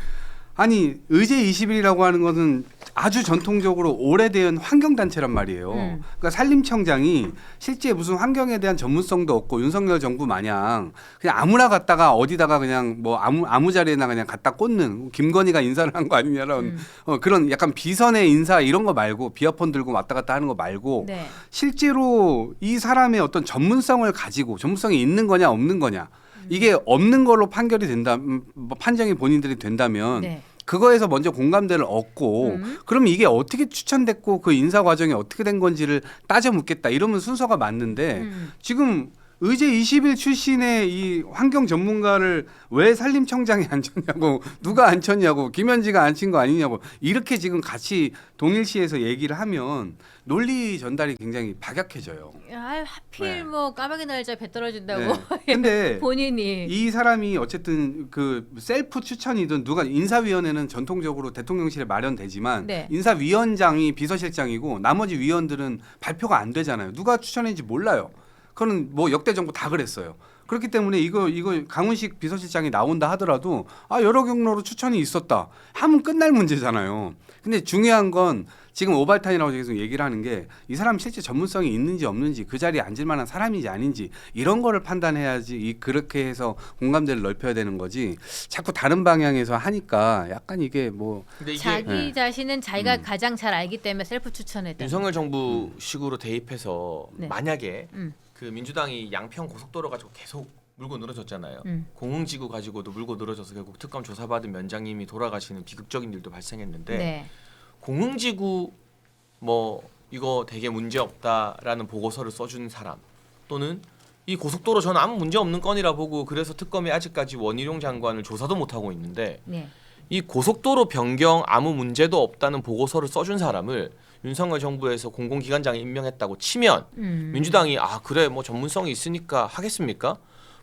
아니 의제 21이라고 하는 것은 아주 전통적으로 오래된 환경단체란 말이에요. 그러니까 산림청장이 실제 무슨 환경에 대한 전문성도 없고 윤석열 정부 마냥 그냥 아무나 갔다가 어디다가 그냥 뭐 아무 자리에나 그냥 갖다 꽂는 김건희가 인사를 한 거 아니냐라는 그런 약간 비선의 인사 이런 거 말고 비어폰 들고 왔다 갔다 하는 거 말고 네. 실제로 이 사람의 어떤 전문성을 가지고 전문성이 있는 거냐 없는 거냐 이게 없는 걸로 판결이 판정이 본인들이 된다면 네. 그거에서 먼저 공감대를 얻고 그러면 이게 어떻게 추천됐고 그 인사 과정이 어떻게 된 건지를 따져 묻겠다 이러면 순서가 맞는데 지금 의제 20일 출신의 이 환경 전문가를 왜 산림청장이 안 쳤냐고 누가 안 쳤냐고 김현지가 안 친 거 아니냐고 이렇게 지금 같이 동일시에서 얘기를 하면 논리 전달이 굉장히 박약해져요. 하필 네. 뭐 까마귀 날짜 배 떨어진다고 네. 근데 본인이 이 사람이 어쨌든 그 셀프 추천이든 누가 인사위원회는 전통적으로 대통령실에 마련되지만 네. 인사위원장이 비서실장이고 나머지 위원들은 발표가 안 되잖아요. 누가 추천했는지 몰라요. 그거는 뭐 역대 정부 다 그랬어요. 그렇기 때문에 이거 강훈식 비서실장이 나온다 하더라도 여러 경로로 추천이 있었다 하면 끝날 문제잖아요. 근데 중요한 건 지금 오발탄이라고 계속 얘기를 하는 게 이 사람 실제 전문성이 있는지 없는지 그 자리에 앉을 만한 사람인지 아닌지 이런 거를 판단해야지 그렇게 해서 공감대를 넓혀야 되는 거지 자꾸 다른 방향에서 하니까 약간 이게 뭐 근데 이게 자기 자신은 자기가 가장 잘 알기 때문에 셀프 추천했다. 윤석열 정부 식으로 대입해서 네. 만약에 음. 그 민주당이 양평 고속도로 가지고 계속 물고 늘어졌잖아요. 공흥지구 가지고도 물고 늘어져서 결국 특검 조사받은 면장님이 돌아가시는 비극적인 일도 발생했는데 네. 공흥지구 뭐 이거 되게 문제 없다라는 보고서를 써준 사람 또는 이 고속도로 저는 아무 문제 없는 건이라 보고 그래서 특검이 아직까지 원희룡 장관을 조사도 못 하고 있는데 네. 이 고속도로 변경 아무 문제도 없다는 보고서를 써준 사람을 윤석열 정부에서 공공기관장에 임명했다고 치면 민주당이 그래 뭐 전문성이 있으니까 하겠습니까?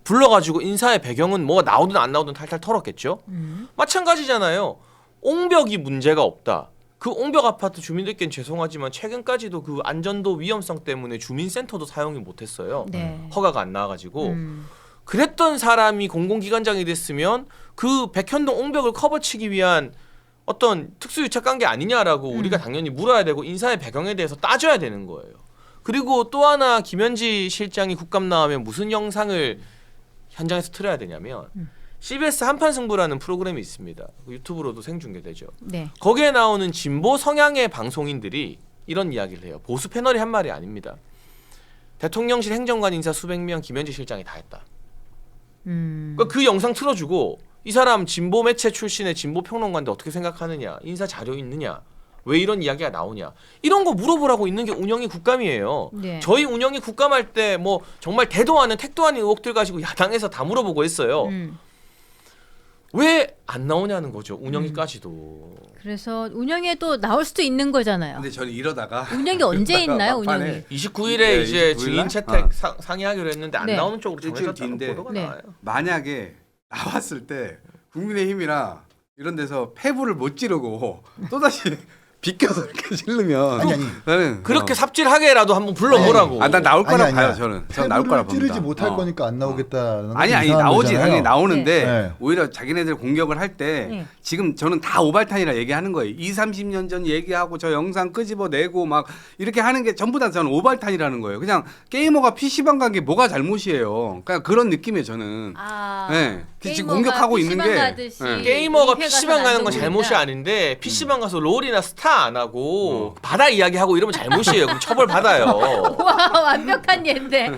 불러가지고 인사의 배경은 뭐 나오든 안 나오든 탈탈 털었겠죠. 마찬가지잖아요. 옹벽이 문제가 없다. 그 옹벽 아파트 주민들께는 죄송하지만 최근까지도 그 안전도 위험성 때문에 주민센터도 사용이 못했어요. 네. 허가가 안 나와가지고 그랬던 사람이 공공기관장이 됐으면 그 백현동 옹벽을 커버치기 위한 어떤 특수유착 관계 아니냐라고 우리가 당연히 물어야 되고 인사의 배경에 대해서 따져야 되는 거예요. 그리고 또 하나 김현지 실장이 국감 나오면 무슨 영상을 현장에서 틀어야 되냐면 CBS 한판승부라는 프로그램이 있습니다. 유튜브로도 생중계되죠. 네. 거기에 나오는 진보 성향의 방송인들이 이런 이야기를 해요. 보수 패널이 한 말이 아닙니다. 대통령실 행정관 인사 수백 명 김현지 실장이 다 했다. 그러니까 그 영상 틀어주고 이 사람 진보 매체 출신의 진보 평론가인데 어떻게 생각하느냐, 인사 자료 있느냐, 왜 이런 이야기가 나오냐, 이런 거 물어보라고 있는 게 운영위 국감이에요. 네. 저희 운영위 국감할 때 뭐 정말 대도 않은 택도 아닌 의혹들 가지고 야당에서 다 물어보고 했어요. 왜 안 나오냐는 거죠. 운영위까지도. 그래서 운영에도 나올 수도 있는 거잖아요. 근데 저는 이러다가 운영이 언제 있나요, 막판에 운영이? 29일에 네, 이제 29일 증인 날? 채택 상의하기로 했는데 안 네. 나오는 쪽으로 일주일 정해졌다는 뒤인데. 보도가 네. 나와요. 만약에 나왔을 때 국민의힘이나 이런 데서 패부를 못 지르고 또다시 비껴서 이렇게 지르면 아니. 나는 그렇게 삽질하게라도 한번 불러보라고. 난 나올 거라 아니, 봐요. 아니야. 저는 나올 거라 봅니다. 찌르지 못할 거니까 안 나오겠다는 아니 이상한 나오지 거잖아요. 당연히 나오는데 네. 오히려 자기네들 공격을 할 때 네. 지금 저는 다 오발탄이라 얘기하는 거예요. 30년 전 얘기하고 저 영상 끄집어내고 막 이렇게 하는 게 전부 다 저는 오발탄이라는 거예요. 그냥 게이머가 PC방 간 게 뭐가 잘못이에요. 그냥 그런 느낌이에요 저는. 아. 네. 지금 공격하고 있는 게 예. 게이머가 회가 PC방 잘 가는 건 안 잘못이 됩니다. 아닌데 PC방 가서 롤이나 스타 안 하고 바다 이야기하고 이러면 잘못이에요. 그럼 처벌 받아요. 와 완벽한 예인데.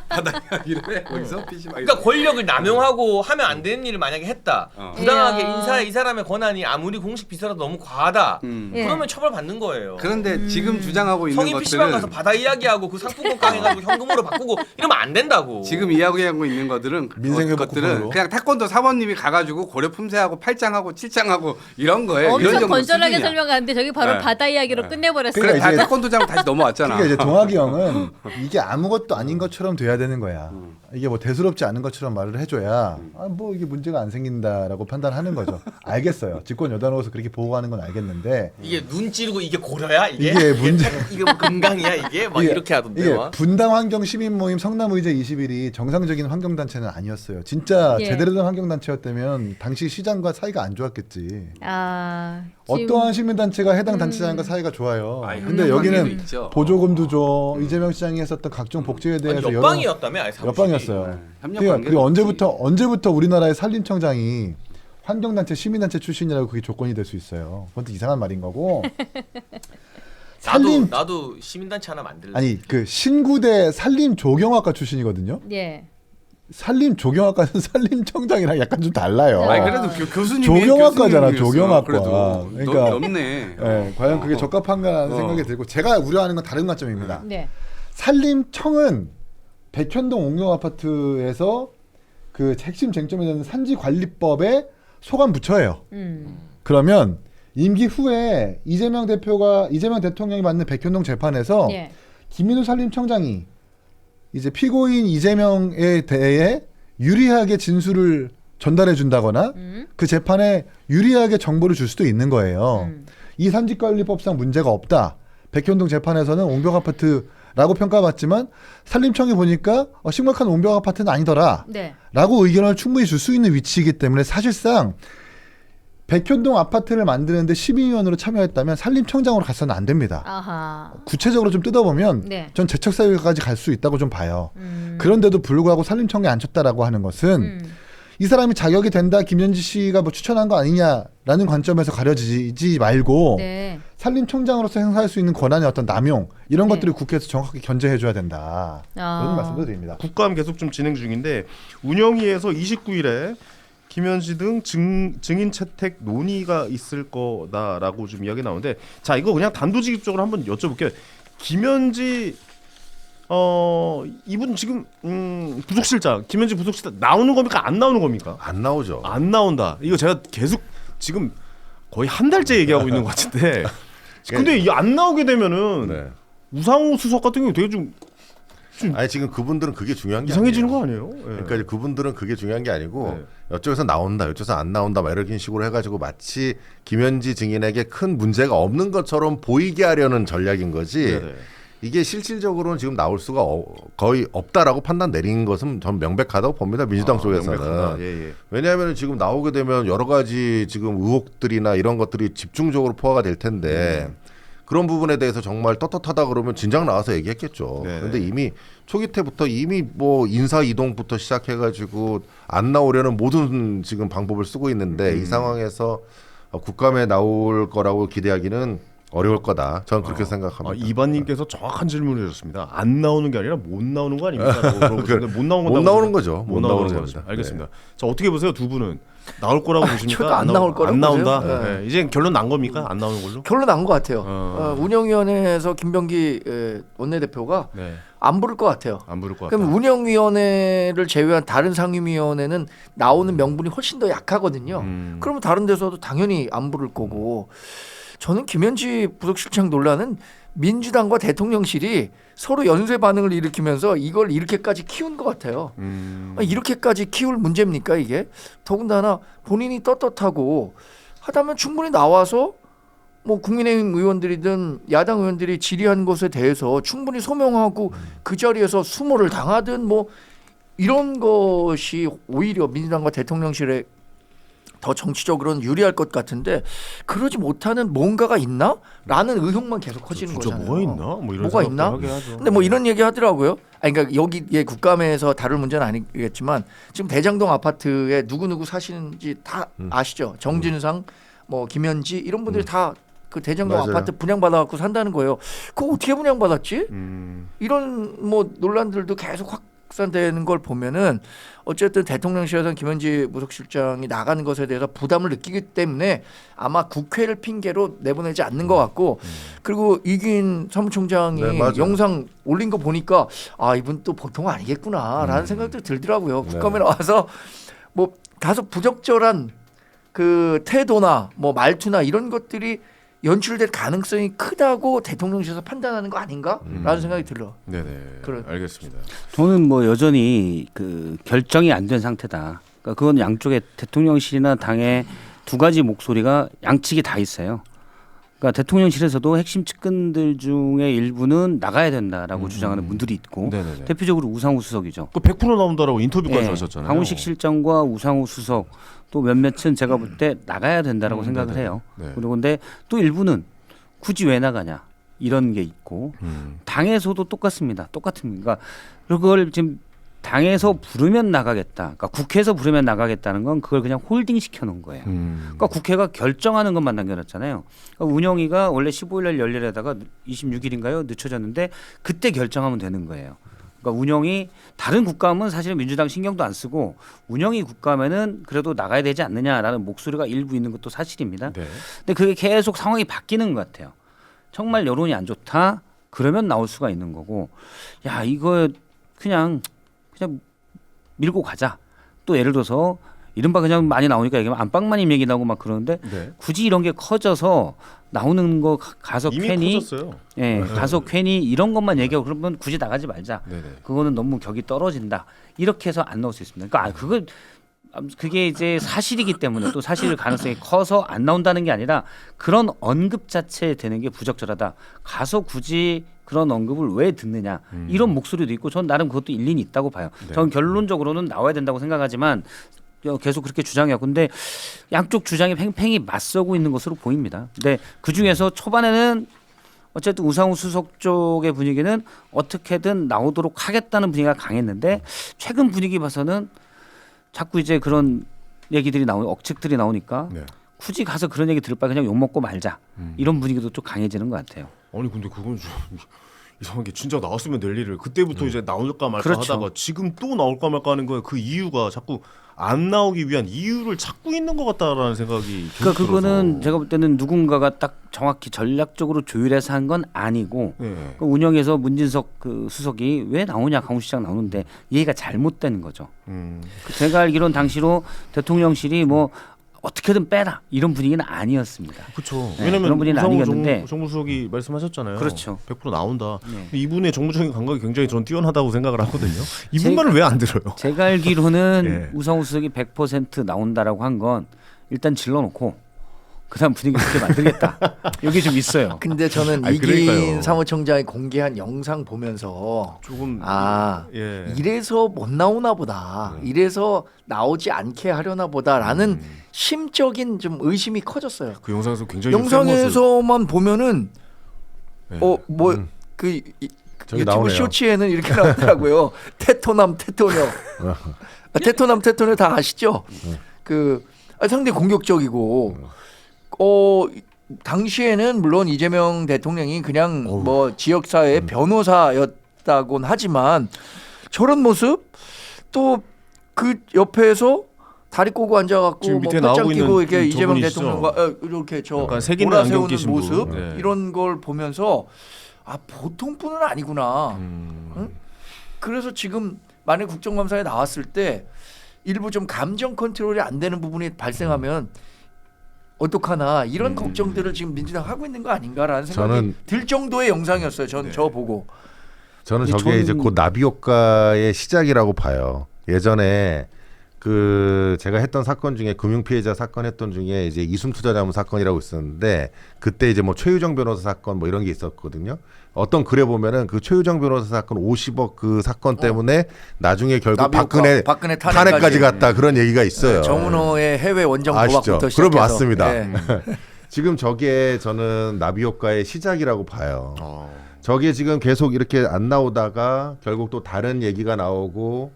바다 이야기를 거기서 PC방. 그러니까 권력을 남용하고 하면 안 되는 일을 만약에 했다. 부당하게 이야. 이 사람의 권한이 아무리 공식 비서라도 너무 과하다. 예. 그러면 처벌 받는 거예요. 그런데 지금 주장하고 있는 성인 PC방 가서 것들은 바다 이야기하고 그 상품권 강해가지고 현금으로 바꾸고 이러면 안 된다고. 지금 이야기하고 있는 것들은 민생회복 것들은 쿠폰으로. 그냥 태권도 사모님이 가가지고 고려 품새하고 팔짱하고 칠짱하고 이런 거예요. 이런 엄청 정도 건전하게 수준이야. 설명하는데 저기 바로 네. 바다 이야기로 끝내버렸어요. 그래 그러니까 다 이제- 태권도장 다시 넘어왔잖아. 그러니까 이제 동학이 형은 이게 아무것도 아닌 것처럼 돼야 되는 거야. 이게 뭐 대수롭지 않은 것처럼 말을 해줘야 뭐 이게 문제가 안 생긴다라고 판단하는 거죠. 알겠어요. 집권 여당으로서 그렇게 보호하는 건 알겠는데 이게 눈 찌르고 이게 고려야 이게? 이게 문제- 이게 뭐 금강이야 이게? 막 이렇게 하던데. 이게 막. 분당 환경 시민 모임 성남의제 21이 정상적인 환경 단체는 아니었어요. 진짜 예. 제대로 된 환경 단체였다면 당시 시장과 사이가 안 좋았겠지. 아, 어떠한 시민 단체가 해당 단체장과 사이가 좋아요. 아니, 근데 협력 여기는 관계도 있죠. 보조금도 줘. 이재명 시장이 했었던 각종 복지에 아니, 대해서 옆방이었다며 아예 사무실이. 옆방이었어요. 협력 그러니까 관계도 그리고 언제부터 우리나라의 산림청장이 환경단체 시민단체 출신이라고 그게 조건이 될 수 있어요. 그것도 이상한 말인 거고. 나도 시민단체 하나 만들래. 아니 그 신구대 산림조경학과 출신이거든요. 예. 산림조경학과는 산림청장이랑 약간 좀 달라요. 아니 그래도 교수님이 조경학과잖아, 교수님이었어. 조경학과. 그래도 그러니까- 넘네. 예, 과연 그게 적합한가라는 생각이 들고 제가 우려하는 건 다른 관점입니다. 네. 산림청은 백현동 옥룡 아파트에서 그 핵심 쟁점이 되는 산지관리법의 소관 부처예요. 그러면 임기 후에 이재명 대통령이 맡는 백현동 재판에서 예. 김민우 산림청장이 이제 피고인 이재명에 대해 유리하게 진술을 전달해 준다거나 그 재판에 유리하게 정보를 줄 수도 있는 거예요. 이 산지관리법상 문제가 없다. 백현동 재판에서는 옹벽 아파트라고 평가받지만 산림청이 보니까 심각한 옹벽 아파트는 아니더라. 네. 라고 의견을 충분히 줄 수 있는 위치이기 때문에 사실상 백현동 아파트를 만드는데 시민위원으로 참여했다면 산림청장으로 갔어는 안 됩니다. 아하. 구체적으로 좀 뜯어보면 네. 전 재척사유까지 갈 수 있다고 좀 봐요. 그런데도 불구하고 산림청에 앉혔다라고 하는 것은 이 사람이 자격이 된다 김현지 씨가 뭐 추천한 거 아니냐라는 관점에서 가려지지 말고 네. 산림청장으로서 행사할 수 있는 권한의 어떤 남용 이런 네. 것들을 국회에서 정확하게 견제해줘야 된다. 그런 말씀도 드립니다. 국감 계속 좀 진행 중인데 운영위에서 29일에 김현지 등 증인 채택 논의가 있을 거다라고 좀 이야기 나오는데 자 이거 그냥 단도직입적으로 한번 여쭤볼게요. 김현지 이분 지금 부속실장 김현지 부속실장 나오는 겁니까 안 나오는 겁니까? 안 나오죠. 안 나온다. 이거 제가 계속 지금 거의 한 달째 얘기하고 있는 것 같은데 근데 이게 안 나오게 되면은 네. 우상호 수석 같은 경우 되게 좀 아니 지금 그분들은 그게 중요한 게 이상해지는 아니에요. 거 아니에요? 예. 그러니까 이제 그분들은 그게 중요한 게 아니고 네. 이쪽에서 나온다, 이쪽에서 안 나온다, 막 이런 식으로 해가지고 마치 김현지 증인에게 큰 문제가 없는 것처럼 보이게 하려는 전략인 거지. 네네. 이게 실질적으로는 지금 나올 수가 거의 없다라고 판단 내린 것은 전 명백하다고 봅니다. 민주당 쪽에서는. 명백하다. 예, 예. 왜냐하면 지금 나오게 되면 여러 가지 지금 의혹들이나 이런 것들이 집중적으로 포화가 될 텐데 그런 부분에 대해서 정말 떳떳하다 그러면 진작 나와서 얘기했겠죠. 네. 그런데 이미 초기 때부터 이미 뭐 인사 이동부터 시작해가지고 안 나오려는 모든 지금 방법을 쓰고 있는데 이 상황에서 국감에 나올 거라고 기대하기는 어려울 거다. 저는 그렇게 생각합니다. 이반님께서 정확한 질문을 해줬습니다. 안 나오는 게 아니라 못 나오는 거 아닙니까? 못 나오는 못 나오는 거죠. 못 나오는 거죠. 알겠습니다. 자 어떻게 보세요 두 분은 나올 거라고 보십니까? 저도 안 나올 거라고 안 나온다. 보세요. 네. 이제 결론 난 겁니까? 안 나오는 걸로? 결론 난 것 같아요. 운영위원회에서 김병기 원내대표가 네. 안 부를 것 같아요. 안 부를 것 같다. 그럼 운영위원회를 제외한 다른 상임위원회는 나오는 명분이 훨씬 더 약하거든요. 그러면 다른 데서도 당연히 안 부를 거고 저는 김현지 부속실장 논란은 민주당과 대통령실이 서로 연쇄 반응을 일으키면서 이걸 이렇게까지 키운 것 같아요. 이렇게까지 키울 문제입니까 이게? 더군다나 본인이 떳떳하고 하다면 충분히 나와서 뭐 국민의힘 의원들이든 야당 의원들이 질의한 것에 대해서 충분히 소명하고 그 자리에서 수모를 당하든 뭐 이런 것이 오히려 민주당과 대통령실에 더 정치적으로는 유리할 것 같은데 그러지 못하는 뭔가가 있나? 라는 의혹만 계속 커지는 진짜 거잖아요. 뭐가 있나? 뭐 이런 뭐가 생각도 있나? 하게 하죠. 근데 뭐 이런 얘기 하더라고요. 아니, 그러니까 여기 국감에서 다룰 문제는 아니겠지만 지금 대장동 아파트에 누구 사시는지 다 아시죠? 정진상, 뭐 김현지 이런 분들이 다 그 대장동 맞아요. 아파트 분양받아갖고 산다는 거예요. 그거 어떻게 분양받았지? 이런 뭐 논란들도 계속 확산되는 걸 보면은 어쨌든 대통령실에서는 김현지 무속실장이 나가는 것에 대해서 부담을 느끼기 때문에 아마 국회를 핑계로 내보내지 않는 것 같고 그리고 이긴 사무총장이 네, 맞아요. 영상 올린 거 보니까 아 이분 또 보통 아니겠구나라는 생각도 들더라고요. 네. 국감에 나와서 뭐 다소 부적절한 그 태도나 뭐 말투나 이런 것들이 연출될 가능성이 크다고 대통령실에서 판단하는 거 아닌가라는 생각이 들어. 네네. 그래. 알겠습니다. 저는 뭐 여전히 그 결정이 안 된 상태다. 그러니까 그건 양쪽에 대통령실이나 당의 두 가지 목소리가 양측이 다 있어요. 그러니까 대통령실에서도 핵심 측근들 중에 일부는 나가야 된다라고 주장하는 분들이 있고 네네네. 대표적으로 우상호 수석이죠. 그 100% 나온다라고 인터뷰까지 예, 하셨잖아요. 강훈식 실장과 우상호 수석 또 몇몇은 제가 볼 때 나가야 된다라고 생각을 네네. 해요. 네. 그리고 근데 또 일부는 굳이 왜 나가냐 이런 게 있고 당에서도 똑같습니다. 똑같습니다. 그러니까 그걸 지금 당에서 부르면 나가겠다. 그러니까 국회에서 부르면 나가겠다는 건 그걸 그냥 홀딩 시켜 놓은 거예요. 그러니까 국회가 결정하는 것만 남겨놨잖아요. 그러니까 운영위가 원래 15일 날 열리려다가 26일인가요? 늦춰졌는데 그때 결정하면 되는 거예요. 그러니까 운영이 다른 국감은 사실은 민주당 신경도 안 쓰고 운영위 국감에는 그래도 나가야 되지 않느냐라는 목소리가 일부 있는 것도 사실입니다. 네. 근데 그게 계속 상황이 바뀌는 것 같아요. 정말 여론이 안 좋다? 그러면 나올 수가 있는 거고 야 이거 그냥 밀고 가자. 또 예를 들어서 이른바 그냥 많이 나오니까 얘기하면 안방마님 얘기 나오고 막 그러는데 네. 굳이 이런 게 커져서 나오는 거 가서 이미 괜히 커졌어요. 예, 네. 가서 괜히 이런 것만 얘기하고 그러면 굳이 나가지 말자. 네네. 그거는 너무 격이 떨어진다. 이렇게 해서 안 나올 수 있습니다. 그러니까 그게 이제 사실이기 때문에 또 사실 가능성이 커서 안 나온다는 게 아니라 그런 언급 자체에 되는 게 부적절하다. 가서 굳이 그런 언급을 왜 듣느냐 이런 목소리도 있고 전 나름 그것도 일리는 있다고 봐요. 네. 전 결론적으로는 나와야 된다고 생각하지만 계속 그렇게 주장해요. 근데 양쪽 주장이 팽팽히 맞서고 있는 것으로 보입니다. 근데 그 중에서 초반에는 어쨌든 우상호 수석 쪽의 분위기는 어떻게든 나오도록 하겠다는 분위기가 강했는데 최근 분위기 봐서는 자꾸 이제 그런 얘기들이 억측들이 나오니까 네. 굳이 가서 그런 얘기 들을 바에 그냥 욕 먹고 말자 이런 분위기도 좀 강해지는 것 같아요. 아니 근데 그건 좀 이상한 게 진짜 나왔으면 될 일을 그때부터 이제 나올까 말까 그렇죠. 하다가 지금 또 나올까 말까 하는 거예요. 그 이유가 자꾸 안 나오기 위한 이유를 찾고 있는 것 같다라는 생각이 그러니까 계속 그거는 들어서. 제가 볼 때는 누군가가 딱 정확히 전략적으로 조율해서 한 건 아니고 네. 그 운영에서 문진석 그 수석이 왜 나오냐 강훈시장 나오는데 얘가 잘못된 거죠. 제가 알기로는 당시로 대통령실이 뭐 어떻게든 빼라 이런 분위기는 아니었습니다. 그렇죠. 네, 왜냐면 그런 분위기는 우상호 아니었는데. 정무수석이 말씀하셨잖아요. 그렇죠. 100% 나온다. 네. 근데 이분의 정무적인 감각이 굉장히 저는 뛰어나다고 생각을 하거든요. 이분 말을 왜 안 들어요? 제가 알기로는 예. 우상호 수석이 100% 나온다라고 한 건 일단 질러놓고 그다음 분위기 그렇게 만들겠다. 여기 좀 있어요. 근데 저는 아니, 이긴 그러니까요. 사무총장이 공개한 영상 보면서 조금 예. 이래서 못 나오나 보다. 이래서 나오지 않게 하려나 보다라는 심적인 좀 의심이 커졌어요. 그 영상에서 굉장히 영상에서만 보면은 네. 그 저기 유튜브 나오네요. 쇼츠에는 이렇게 나오더라고요. 테토남 테토녀. 테토남 테토녀 다 아시죠? 그 상당히 공격적이고 당시에는 물론 이재명 대통령이 그냥 뭐 지역사회의 변호사였다곤 하지만 저런 모습 또 그 옆에서 다리 꼬고 앉아갖고 지금 뭐 밑에 팔짱 나오고 끼고 있는 이렇게 이재명 저분이시죠? 대통령과 이렇게 저 약간 색 있는 안경 몰아세우는 끼신 모습 분. 네. 이런 걸 보면서 아 보통 분은 아니구나. 응? 그래서 지금 만약 국정감사에 나왔을 때 일부 좀 감정 컨트롤이 안 되는 부분이 발생하면 어떡하나 이런 걱정들을 지금 민주당 하고 있는 거 아닌가라는 생각이 저는- 들 정도의 영상이었어요. 저 보고. 저는 근데 저게 이제 저는- 곧 나비 효과의 시작이라고 봐요. 예전에 그 제가 했던 사건 중에 금융 피해자 사건 했던 중에 이제 이숨투자자문 사건이라고 있었는데 그때 이제 뭐 최유정 변호사 사건 뭐 이런 게 있었거든요. 어떤 글에 보면은 그 최유정 변호사 사건 50억 그 사건 때문에 나중에 결국 나비효과, 박근혜 탄핵까지. 탄핵까지 갔다 그런 얘기가 있어요. 정은호의 해외 원정 아시죠? 도박부터 시작해서. 그럼 맞습니다. 예. 지금 저게 저는 나비 효과의 시작이라고 봐요. 저게 지금 계속 이렇게 안 나오다가 결국 또 다른 얘기가 나오고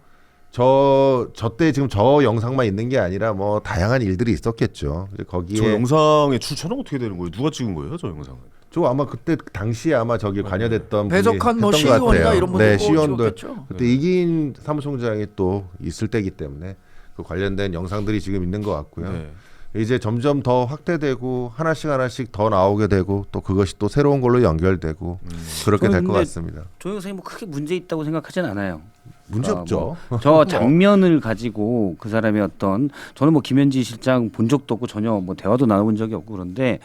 저 때 지금 저 영상만 있는 게 아니라 뭐 다양한 일들이 있었겠죠. 거기에 저 영상의 출처는 어떻게 되는 거예요? 누가 찍은 거예요, 저 영상은? 저 아마 그때 당시에 아마 저기 관여됐던 배석한 뭐 분이 했던 것 시의원이나 같아요. 이런 분들 네, 시의원들 찍었겠죠. 그때 이기인 사무총장이 또 있을 때이기 때문에 그 관련된 영상들이 지금 있는 것 같고요. 네. 이제 점점 더 확대되고 하나씩 더 나오게 되고 또 그것이 또 새로운 걸로 연결되고 그렇게 될 것 근데 같습니다. 조 영상이 뭐 크게 문제 있다고 생각하진 않아요. 문제 없죠. 저 장면을 가지고 그 사람의 어떤 저는 뭐 김현지 실장 본 적도 없고 전혀 뭐 대화도 나눠본 적이 없고 그런데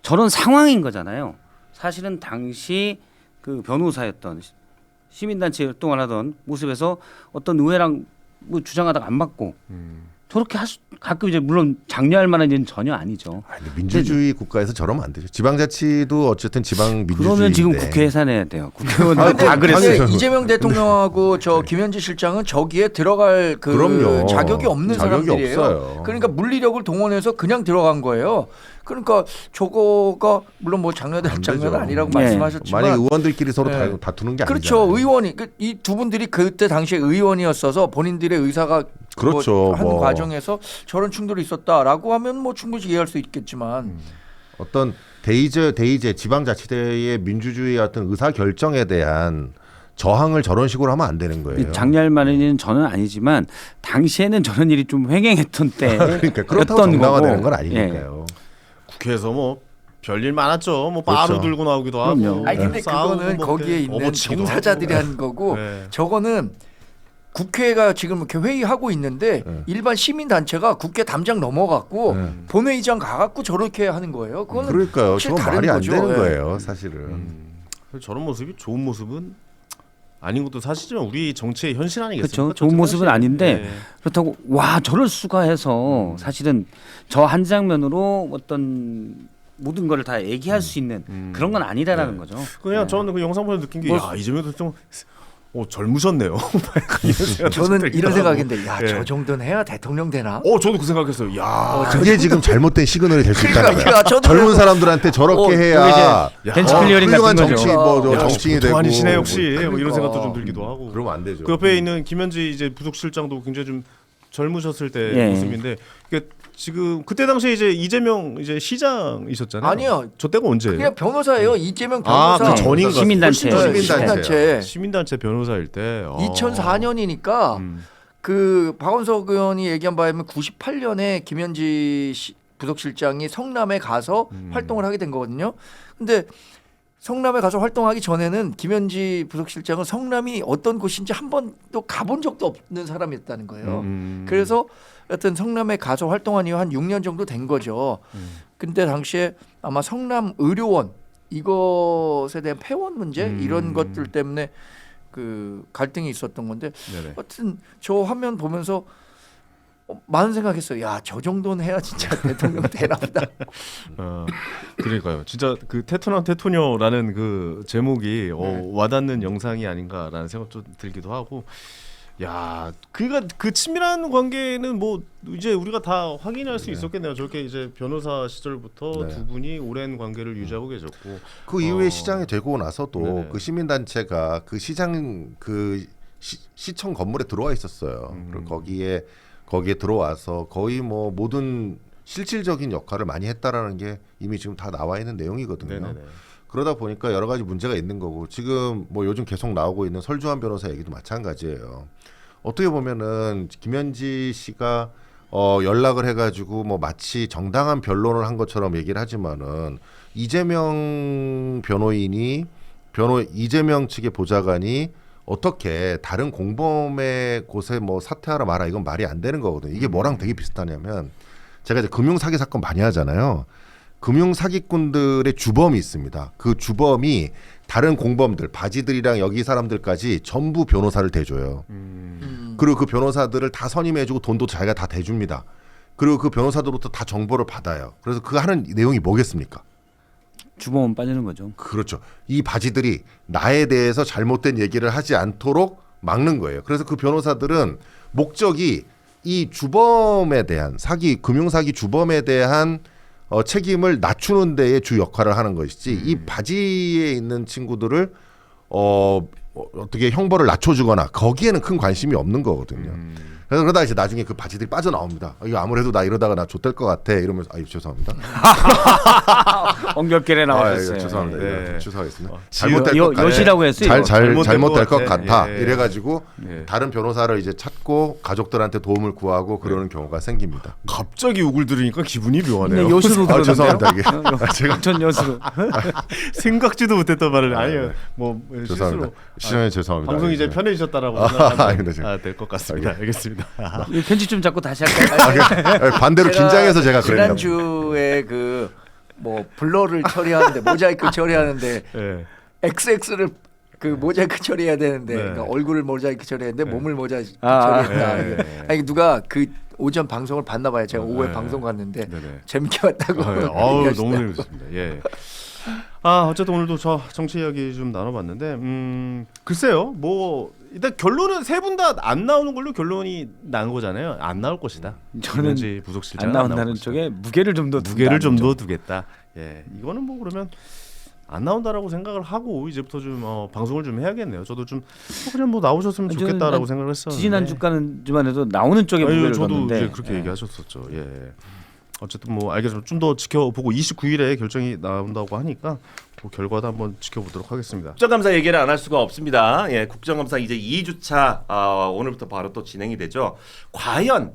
저런 상황인 거잖아요. 사실은 당시 그 변호사였던 시민단체 활동을 하던 모습에서 어떤 의회랑 뭐 주장하다가 안 맞고 저렇게 가끔 이제 물론 장려할 만한 일은 전혀 아니죠. 아니, 민주주의 국가에서 저러면 안 되죠. 지방자치도 어쨌든 지방 민주주의인데. 그러면 지금 국회 해산해야 돼요. 국회의원들 다 근데 그랬어요. 이재명 대통령하고 저 김현지 실장은 저기에 들어갈 그 그럼요. 자격이 없는 자격이 사람들이에요. 없어요. 그러니까 물리력을 동원해서 그냥 들어간 거예요. 그러니까 저거가 물론 뭐 장려될 안 장면은 되죠. 아니라고 네. 말씀하셨지만 만약 의원들끼리 서로 네. 다투는 게 그렇죠. 아니잖아요. 의원이 이 두 분들이 그때 당시에 의원이었어서 본인들의 의사가 그렇죠. 한 뭐. 과정에서 저런 충돌이 있었다라고 하면 뭐 충분히 이해할 수 있겠지만 어떤 대의제 지방자치대의 민주주의 같은 의사 결정에 대한 저항을 저런 식으로 하면 안 되는 거예요. 장려할 만한 일은 저는 아니지만 당시에는 저런 일이 좀 횡행했던 때 그러니까 그렇다고 정당화되는 건 아니니까요. 국회에서 뭐 별일 많았죠. 뭐 바로 그렇죠. 들고 나오기도 그럼요. 하고. 아니 근데 싸우고 그거는 뭐 거기에 이렇게 있는 업어치기도 종사자들이 하고. 한 거고 네. 저거는 국회가 지금 이렇게 회의하고 있는데 네. 일반 시민 단체가 국회 담장 넘어갔고 네. 본회의장 가갖고 저렇게 하는 거예요. 그거는 그러니까요. 확실히 저건 다른 말이 안 거죠. 되는 예. 거예요, 사실은. 저런 모습이 좋은 모습은 아닌 것도 사실이지만 우리 정치의 현실 아니겠습니까? 그렇죠. 좋은 모습은 사실. 아닌데 네. 그렇다고 와 저럴 수가 해서 사실은 저 한 장면으로 어떤 모든 거를 다 얘기할 수 있는 그런 건 아니다라는 거죠. 그냥 네. 저는 그 영상 보면서 느낀 게 뭐- 야, 이재명 대통령 젊으셨네요. 이런 생각 저는 들기도 이런 하고. 생각인데 야 예. 저 정도는 해야 대통령 되나? 저도 그 생각했어요. 야, 그게 지금 잘못된 시그널이 될 수 있다는 그러니까 거야. 저도 젊은 그래서- 사람들한테 저렇게 해야 야, 벤치 클리어링 훌륭한 같은 거죠. 정치 뭐 야, 정치인이 보통 되고 아니시네 역시 뭐 이런 그러니까. 생각도 좀 들기도 하고. 그러면 안 되죠. 그 옆에 있는 김현지 이제 부속실장도 굉장히 좀 젊으셨을 때 예. 모습인데 그러니까 지금 그때 당시에 이제 이재명 이제 시장이셨잖아요. 아니요. 저 때가 언제예요? 그냥 변호사예요. 이재명 아, 변호사. 그 전인가? 시민단체. 훨씬 더 시민단체. 시민단체 변호사일 때 2004년이니까 그 박원석 의원이 얘기한 바에 의하면 98년에 김현지 부속실장이 성남에 가서 활동을 하게 된 거거든요. 근데 성남에 가서 활동하기 전에는 김현지 부속실장은 성남이 어떤 곳인지 한 번도 가본 적도 없는 사람이었다는 거예요. 그래서 여튼 성남에 가서 활동한 이후 한 6년 정도 된 거죠. 근데 당시에 아마 성남 의료원 이것에 대한 폐원 문제 이런 것들 때문에 그 갈등이 있었던 건데 네네. 하여튼 저 화면 보면서 많은 생각했어요. 야, 저 정도는 해야 진짜 대통령 되나 보다. 그러니까요. 진짜 그 테토남 테토녀라는 그 제목이 와닿는 영상이 아닌가라는 생각 좀 들기도 하고. 야, 그 친밀한 관계는 뭐 이제 우리가 다 확인할 수 있었겠네요. 저렇게 이제 변호사 시절부터 네. 두 분이 오랜 관계를 유지하고 계셨고 그 이후에 시장이 되고 나서도 네네. 그 시민단체가 그 시장 그 시청 건물에 들어와 있었어요. 그리고 거기에 들어와서 거의 뭐 모든 실질적인 역할을 많이 했다라는 게 이미 지금 다 나와 있는 내용이거든요. 네네네. 그러다 보니까 여러 가지 문제가 있는 거고 지금 뭐 요즘 계속 나오고 있는 설주환 변호사 얘기도 마찬가지예요. 어떻게 보면은 김현지 씨가 연락을 해가지고 뭐 마치 정당한 변론을 한 것처럼 얘기를 하지만은 이재명 이재명 측의 보좌관이 어떻게 다른 공범의 곳에 뭐 사퇴하라 마라 이건 말이 안 되는 거거든요. 이게 뭐랑 되게 비슷하냐면 제가 이제 금융 사기 사건 많이 하잖아요. 금융 사기꾼들의 주범이 있습니다. 그 주범이 다른 공범들, 바지들이랑 여기 사람들까지 전부 변호사를 대줘요. 그리고 그 변호사들을 다 선임해주고 돈도 자기가 다 대줍니다. 그리고 그 변호사들로부터 다 정보를 받아요. 그래서 그 하는 내용이 뭐겠습니까? 주범은 빠지는 거죠. 그렇죠. 이 바지들이 나에 대해서 잘못된 얘기를 하지 않도록 막는 거예요. 그래서 그 변호사들은 목적이 이 주범에 대한 금융사기 주범에 대한 책임을 낮추는 데에 주 역할을 하는 것이지 이 바지에 있는 친구들을 어떻게 형벌을 낮춰주거나 거기에는 큰 관심이 없는 거거든요. 그래서 그러다 이제 나중에 그 바지들이 빠져나옵니다. 이거 아무래도 나 이러다가 나 좆될 것 같아 이러면서 죄송합니다. 엉겹결에 나왔어요. 죄송합니다. 예. 죄송하겠습니다. 어, 잘못될 것 같아. 여시라고 했어요. 잘못될 것 같아. 예. 이래가지고 예. 다른 변호사를 이제 찾고 가족들한테 도움을 구하고 그러는 경우가 생깁니다. 갑자기 욕을 들으니까 기분이 묘하네요. 근데 여수로 들었는데요. 죄송합니다. 이게 제가 전 여수로. 생각지도 못했던 말을 네, 아니요. 네. 뭐 죄송합니다. 실수로 시청해 죄송합니다. 방송이 이제 네. 편해지셨다라고 아닙니다, 지금. 생각하면 될 것 같습니다. 알겠습니다. 이 편집 좀 자꾸 다시 할까요? 반대로 긴장해서 제가 그랬나 봅니다. 지난주에 그 뭐 블러를 처리하는데 모자이크 처리하는데 예. XX를 그 모자이크 처리해야 되는데 네. 그러니까 얼굴을 모자이크 처리했는데 몸을 모자이크 아, 처리했다. 네. 아니 누가 그 오전 방송을 봤나 봐요. 제가 오후에 네. 방송 갔는데 네네. 재밌게 봤다고. 아우 얘기하시더라고요. 너무 재밌었습니다. 예. 어쨌든 오늘도 저 정치 이야기 좀 나눠봤는데 글쎄요. 뭐 일단 결론은 세 분 다 안 나오는 걸로 결론이 난 거잖아요. 안 나올 것이다. 저는 김현지 부속실장 안 나온다는 쪽에 무게를 좀 더 무게를 좀 더 두겠다. 예, 이거는 뭐 그러면 안 나온다라고 생각을 하고 이제부터 좀 방송을 좀 해야겠네요. 저도 좀 그냥 뭐 나오셨으면 저는 좋겠다라고 생각을 했었는데. 지지난 주까지만 해도 나오는 쪽에 무게를 저도 뒀는데 이제 그렇게 얘기하셨었죠. 예. 어쨌든 뭐 알겠습니다. 좀 더 지켜보고 29일에 결정이 나온다고 하니까 그 결과도 한번 지켜보도록 하겠습니다. 국정감사 얘기를 안 할 수가 없습니다. 예, 국정감사 이제 2주차 오늘부터 바로 또 진행이 되죠. 과연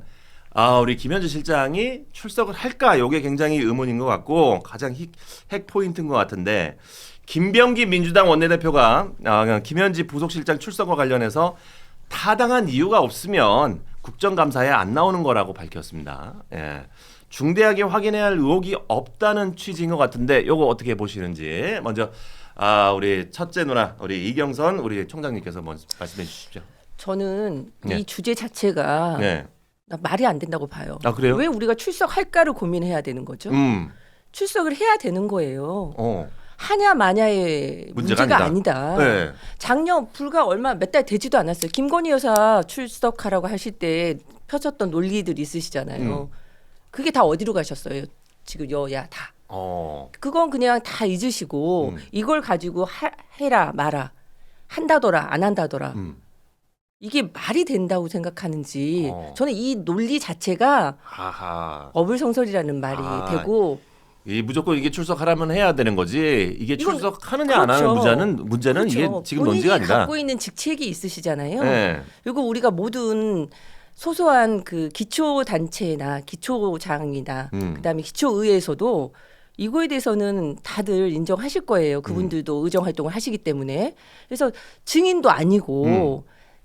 우리 김현지 실장이 출석을 할까? 이게 굉장히 의문인 것 같고 가장 핵 포인트인 것 같은데 김병기 민주당 원내대표가 김현지 부속실장 출석과 관련해서 타당한 이유가 없으면 국정감사에 안 나오는 거라고 밝혔습니다. 예. 중대하게 확인해야 할 의혹이 없다는 취지인 것 같은데 요거 어떻게 보시는지 먼저 우리 첫째 누나 우리 이경선 우리 총장님께서 먼저 말씀해 주십시오. 저는 네. 이 주제 자체가 네. 나 말이 안 된다고 봐요. 아 그래요? 왜 우리가 출석할까를 고민해야 되는 거죠? 출석을 해야 되는 거예요. 하냐 마냐의 문제가 아니다. 네. 작년 불과 얼마 몇 달 되지도 않았어요. 김건희 여사 출석하라고 하실 때 펴졌던 논리들이 있으시잖아요. 그게 다 어디로 가셨어요? 지금 여야 다. 그건 그냥 다 잊으시고 이걸 가지고 해라 마라 한다더라 안 한다더라. 이게 말이 된다고 생각하는지 저는 이 논리 자체가 어불성설이라는 말이 되고 이 무조건 이게 출석하라면 해야 되는 거지 이게 이건 출석하느냐 안 하는 문제는 이게 지금 논지가 아니다. 본인이 갖고 있는 직책이 있으시잖아요. 네. 그리고 우리가 모든 소소한 그 기초 단체나 기초장이나 그다음에 기초의회에서도 이거에 대해서는 다들 인정하실 거예요. 그분들도 의정 활동을 하시기 때문에. 그래서 증인도 아니고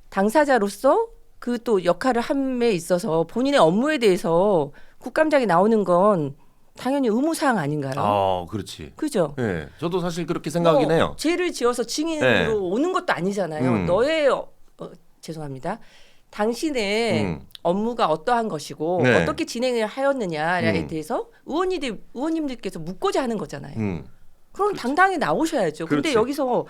당사자로서 그 또 역할을 함에 있어서 본인의 업무에 대해서 국감장에 나오는 건 당연히 의무사항 아닌가요? 그렇지. 그죠? 네, 저도 사실 그렇게 생각하긴 해요. 죄를 지어서 증인으로 오는 것도 아니잖아요. 너의 죄송합니다. 당신의 업무가 어떠한 것이고 어떻게 진행을 하였느냐에 대해서 의원님들께서 묻고자 하는 거잖아요. 그럼 당당히 나오셔야죠. 근데 여기서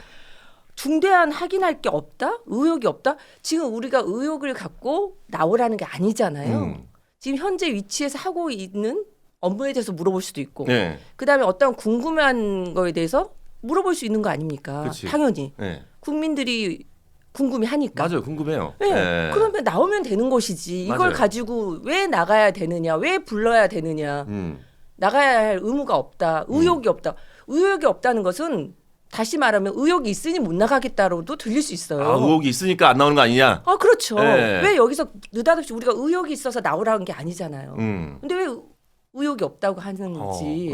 중대한 확인할 게 없다? 의혹이 없다? 지금 우리가 의혹을 갖고 나오라는 게 아니잖아요. 지금 현재 위치에서 하고 있는 업무에 대해서 물어볼 수도 있고 그다음에 어떤 궁금한 거에 대해서 물어볼 수 있는 거 아닙니까? 그치. 당연히 국민들이 궁금해하니까. 맞아요, 궁금해요. 네. 그러면 나오면 되는 것이지. 이걸 맞아요. 가지고 왜 나가야 되느냐, 왜 불러야 되느냐, 나가야 할 의무가 없다, 의혹이 없다. 의혹이 없다는 것은 다시 말하면 의혹이 있으니 못 나가겠다로도 들릴 수 있어요. 의혹이 있으니까 안 나오는 거 아니냐? 그렇죠. 네. 왜 여기서 느닷없이 우리가 의혹이 있어서 나오라는 게 아니잖아요. 근데 왜 의혹이 없다고 하는지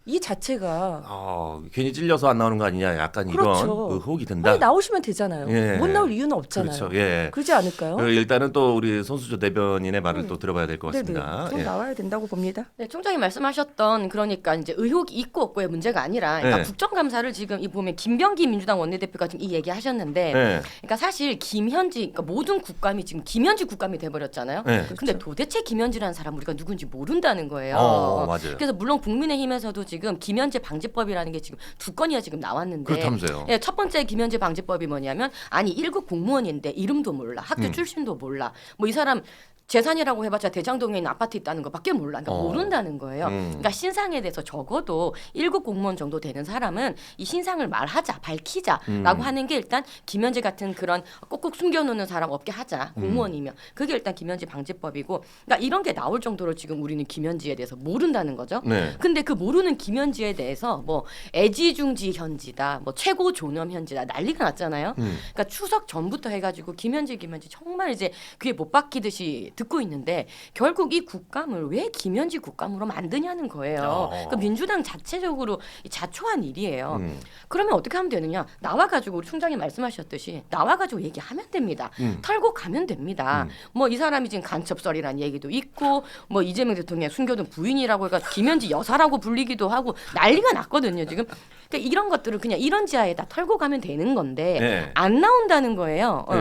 이 자체가 괜히 찔려서 안 나오는 거 아니냐 약간 그렇죠. 이런 의혹이 든다. 빨리 나오시면 되잖아요. 예. 못 나올 이유는 없잖아요. 그렇죠. 예. 그러지 않을까요? 일단은 또 우리 손수조 대변인의 말을 또 들어봐야 될 것 같습니다. 좀 예. 나와야 된다고 봅니다. 네, 총장이 말씀하셨던 그러니까 이제 의혹이 있고 없고의 문제가 아니라 그러니까 네. 국정감사를 지금 이 보면 김병기 민주당 원내대표가 지금 이 얘기하셨는데 네. 그러니까 사실 김현지 그러니까 모든 국감이 지금 김현지 국감이 돼버렸잖아요. 네. 근데 도대체 김현지라는 사람 우리가 누군지 모른다는 거예요. 맞아요. 그래서 물론 국민의힘에서도 지금 김현지 방지법이라는 게 지금 두 건이나 지금 나왔는데 그렇다면서요. 예, 첫 번째 김현지 방지법이 뭐냐면 아니 1급 공무원인데 이름도 몰라 학교 출신도 몰라 뭐 이 사람 재산이라고 해봤자 대장동에 있는 아파트 있다는 것밖에 몰라. 그러니까 모른다는 거예요. 그러니까 신상에 대해서 적어도 1급 공무원 정도 되는 사람은 이 신상을 말하자, 밝히자라고 하는 게 일단 김현지 같은 그런 꼭꼭 숨겨놓는 사람 없게 하자. 공무원이면. 그게 일단 김현지 방지법이고 그러니까 이런 게 나올 정도로 지금 우리는 김현지에 대해서 모른다는 거죠. 네. 근데 그 모르는 김현지에 대해서 뭐 애지중지 현지다, 뭐 최고 존엄 현지다 난리가 났잖아요. 그러니까 추석 전부터 해가지고 김현지 정말 이제 귀에 못 박히듯이 듣고 있는데 결국 이 국감을 왜 김현지 국감으로 만드냐는 거예요. 그러니까 민주당 자체적으로 자초한 일이에요. 그러면 어떻게 하면 되느냐? 나와가지고 우리 총장이 말씀하셨듯이 나와가지고 얘기하면 됩니다. 털고 가면 됩니다. 뭐 이 사람이 지금 간첩설이라는 얘기도 있고 뭐 이재명 대통령의 숨겨둔 부인이라고 해가 김현지 여사라고 불리기도 하고 난리가 났거든요. 지금 그러니까 이런 것들을 그냥 이런 지하에 다 털고 가면 되는 건데 네. 안 나온다는 거예요. 네.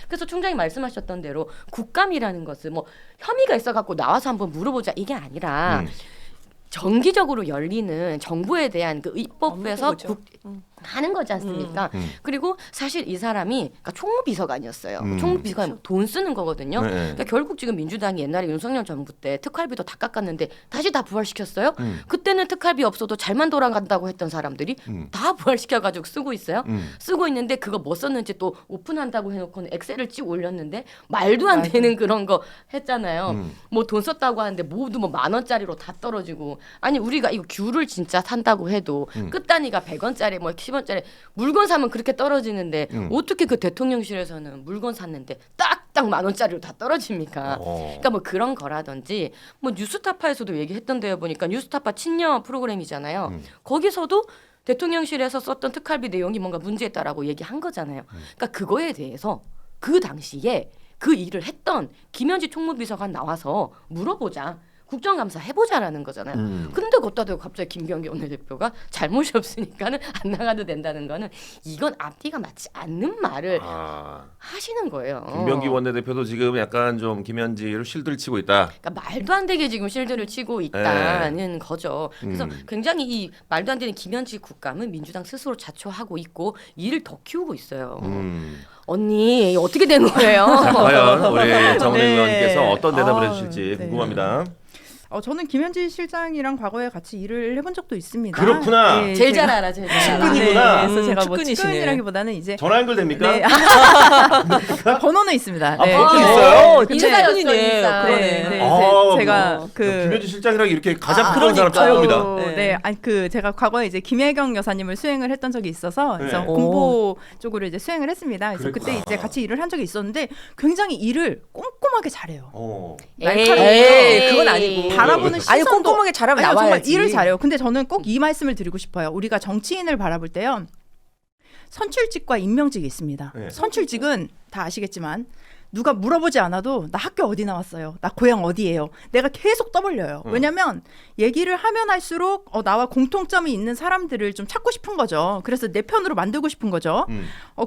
그래서 총장이 말씀하셨던 대로 국감이라는 것을 뭐 혐의가 있어갖고 나와서 한번 물어보자 이게 아니라 정기적으로 열리는 정부에 대한 그 입법에서 하는 거지 않습니까? 그리고 사실 이 사람이 그러니까 총무비서관이었어요. 총무비서관 돈 쓰는 거거든요. 네. 그러니까 결국 지금 민주당이 옛날에 윤석열 정부 때 특활비도 다 깎았는데 다시 다 부활시켰어요. 그때는 특활비 없어도 잘만 돌아간다고 했던 사람들이 다 부활시켜가지고 쓰고 있어요. 쓰고 있는데 그거 뭐 썼는지 또 오픈한다고 해놓고는 엑셀을 찍어 올렸는데 말도 안 되는 그런 거 했잖아요. 뭐 돈 썼다고 하는데 모두 뭐 10,000원짜리로 다 떨어지고 아니 우리가 이거 귤을 진짜 산다고 해도 끝단위가 100원짜리 뭐 10원짜리 물건 사면 그렇게 떨어지는데 어떻게 그 대통령실에서는 물건 샀는데 딱딱 10,000원짜리로 다 떨어집니까? 그러니까 뭐 그런 거라든지 뭐 뉴스타파에서도 얘기했던 데에 보니까 뉴스타파 친여 프로그램이잖아요. 거기서도 대통령실에서 썼던 특활비 내용이 뭔가 문제있다라고 얘기한 거잖아요. 그러니까 그거에 대해서 그 당시에 그 일을 했던 김현지 총무비서관 나와서 물어보자. 국정감사 해보자라는 거잖아요. 근데 걷다 대고 갑자기 김병기 원내대표가 잘못이 없으니까는 안 나가도 된다는 거는 이건 앞뒤가 맞지 않는 말을 하시는 거예요. 김병기 원내대표도 지금 약간 좀 김현지를 실드를 치고 있다. 그러니까 말도 안 되게 지금 실드를 치고 있다는 거죠. 그래서 굉장히 이 말도 안 되는 김현지 국감은 민주당 스스로 자초하고 있고 일을 더 키우고 있어요. 언니 어떻게 된 거예요? 자, 과연 우리 정은혜 네. 의원께서 어떤 대답을 해주실지 네. 궁금합니다. 저는 김현지 실장이랑 과거에 같이 일을 해본 적도 있습니다. 그렇구나. 네, 제일 제가- 잘 알아, 제일 잘 알아. 측근이구나. 그래서 제가 뭐 측근이시네. 측근이라기보다는 이제 전화 연결됩니까? 네. 번호는 있습니다. 네. 번호 그- 있어요? 근데- 인사였어, 인사. 네, 네, 아, 제가 뭐, 그 김현지 실장이랑 이렇게 가장 가까운 사람 처음 그러니까요. 봅니다. 네, 아니 그 제가 과거에 이제 김혜경 여사님을 수행을 했던 적이 있어서 그래서 네. 공보 쪽으로 이제 수행을 했습니다. 그래서 그때 그랬구나. 이제 같이 일을 한 적이 있었는데 굉장히 일을 꼼꼼하게 잘해요. 에이, 그건 아니고. 바라보는 아니 시선도 꼼꼼하게 잘하면 아니요, 정말 나와야지. 일을 잘해요. 근데 저는 꼭 이 말씀을 드리고 싶어요. 우리가 정치인을 바라볼 때요. 선출직과 임명직이 있습니다. 네. 선출직은 다 아시겠지만 누가 물어보지 않아도 나 학교 어디 나왔어요? 나 고향 어디예요? 내가 계속 떠벌려요. 왜냐면 얘기를 하면 할수록 나와 공통점이 있는 사람들을 좀 찾고 싶은 거죠. 그래서 내 편으로 만들고 싶은 거죠.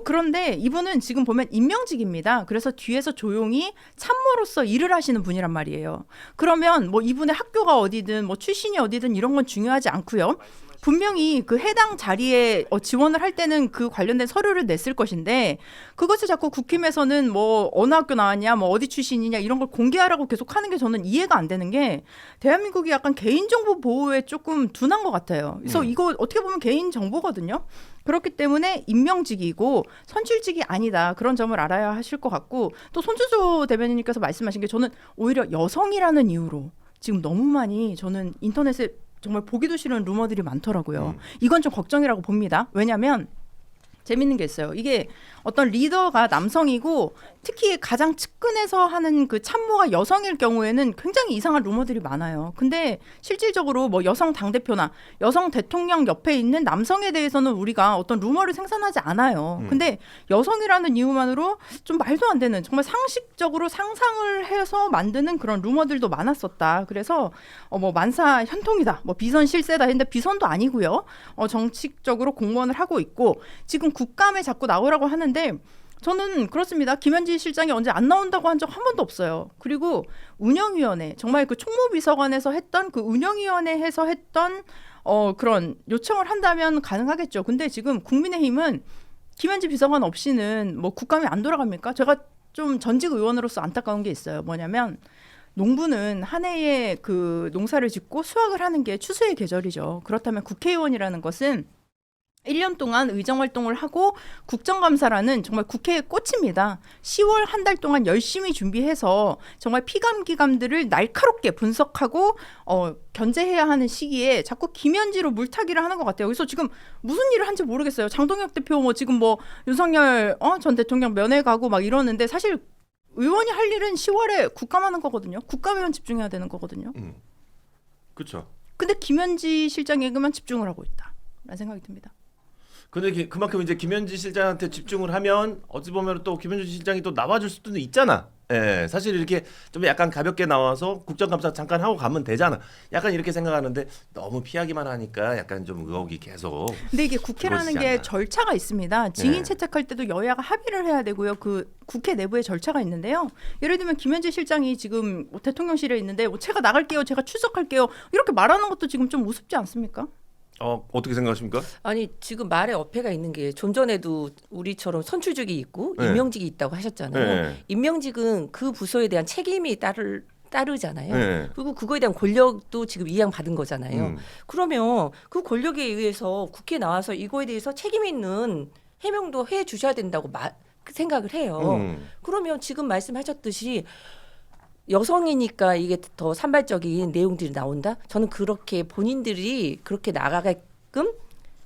그런데 이분은 지금 보면 임명직입니다. 그래서 뒤에서 조용히 참모로서 일을 하시는 분이란 말이에요. 그러면 뭐 이분의 학교가 어디든 뭐 출신이 어디든 이런 건 중요하지 않고요. 분명히 그 해당 자리에 지원을 할 때는 그 관련된 서류를 냈을 것인데 그것을 자꾸 국힘에서는 뭐 어느 학교 나왔냐 뭐 어디 출신이냐 이런 걸 공개하라고 계속 하는 게 저는 이해가 안 되는 게 대한민국이 약간 개인정보 보호에 조금 둔한 것 같아요. 그래서 이거 어떻게 보면 개인정보거든요. 그렇기 때문에 임명직이고 선출직이 아니다. 그런 점을 알아야 하실 것 같고 또 손주조 대변인님께서 말씀하신 게 저는 오히려 여성이라는 이유로 지금 너무 많이 저는 인터넷에 정말 보기도 싫은 루머들이 많더라고요. 이건 좀 걱정이라고 봅니다. 왜냐하면 재밌는 게 있어요. 이게 어떤 리더가 남성이고 특히 가장 측근에서 하는 그 참모가 여성일 경우에는 굉장히 이상한 루머들이 많아요. 근데 실질적으로 뭐 여성 당대표나 여성 대통령 옆에 있는 남성에 대해서는 우리가 어떤 루머를 생산하지 않아요. 근데 여성이라는 이유만으로 좀 말도 안 되는 정말 상식적으로 상상을 해서 만드는 그런 루머들도 많았었다. 그래서 뭐 만사 현통이다, 뭐 비선 실세다 했는데 비선도 아니고요. 정치적으로 공무원을 하고 있고 지금 국감에 자꾸 나오라고 하는데 저는 그렇습니다. 김현지 실장이 언제 안 나온다고 한 적 한 번도 없어요. 그리고 운영위원회 정말 그 총무비서관에서 했던 그 운영위원회에서 했던 그런 요청을 한다면 가능하겠죠. 근데 지금 국민의힘은 김현지 비서관 없이는 뭐 국감이 안 돌아갑니까? 제가 좀 전직 의원으로서 안타까운 게 있어요. 뭐냐면 농부는 한 해에 그 농사를 짓고 수확을 하는 게 추수의 계절이죠. 그렇다면 국회의원이라는 것은 1년 동안 의정활동을 하고 국정감사라는 정말 국회의 꽃입니다. 10월 한 달 동안 열심히 준비해서 정말 피감기감들을 날카롭게 분석하고 견제해야 하는 시기에 자꾸 김현지로 물타기를 하는 것 같아요. 그래서 지금 무슨 일을 한지 모르겠어요. 장동혁 대표 뭐 지금 뭐 윤석열 전 대통령 면회 가고 막 이러는데 사실 의원이 할 일은 10월에 국감하는 거거든요. 국감에만 집중해야 되는 거거든요. 그렇죠. 근데 김현지 실장에게만 집중을 하고 있다라는 생각이 듭니다. 근데 그만큼 이제 김현지 실장한테 집중을 하면 어찌 보면 또 김현지 실장이 또 나와줄 수도 있잖아. 예, 사실 이렇게 좀 약간 가볍게 나와서 국정감사 잠깐 하고 가면 되잖아. 약간 이렇게 생각하는데 너무 피하기만 하니까 약간 좀 의혹이 계속. 근데 이게 국회라는 게 절차가 있습니다. 증인 채택할 때도 여야가 합의를 해야 되고요. 그 국회 내부에 절차가 있는데요. 예를 들면 김현지 실장이 지금 대통령실에 있는데 제가 나갈게요, 제가 출석할게요 이렇게 말하는 것도 지금 좀 우습지 않습니까? 어떻게 생각하십니까? 아니 지금 말에 어폐가 있는 게 좀 전에도 우리처럼 선출직이 있고 임명직이 있다고 하셨잖아요. 임명직은 그 부서에 대한 책임이 따르잖아요. 그리고 그거에 대한 권력도 지금 이양받은 거잖아요. 그러면 그 권력에 의해서 국회에 나와서 이거에 대해서 책임 있는 해명도 해 주셔야 된다고 생각을 해요. 그러면 지금 말씀하셨듯이 여성이니까 이게 더 산발적인 내용들이 나온다? 저는 그렇게 본인들이 그렇게 나가게끔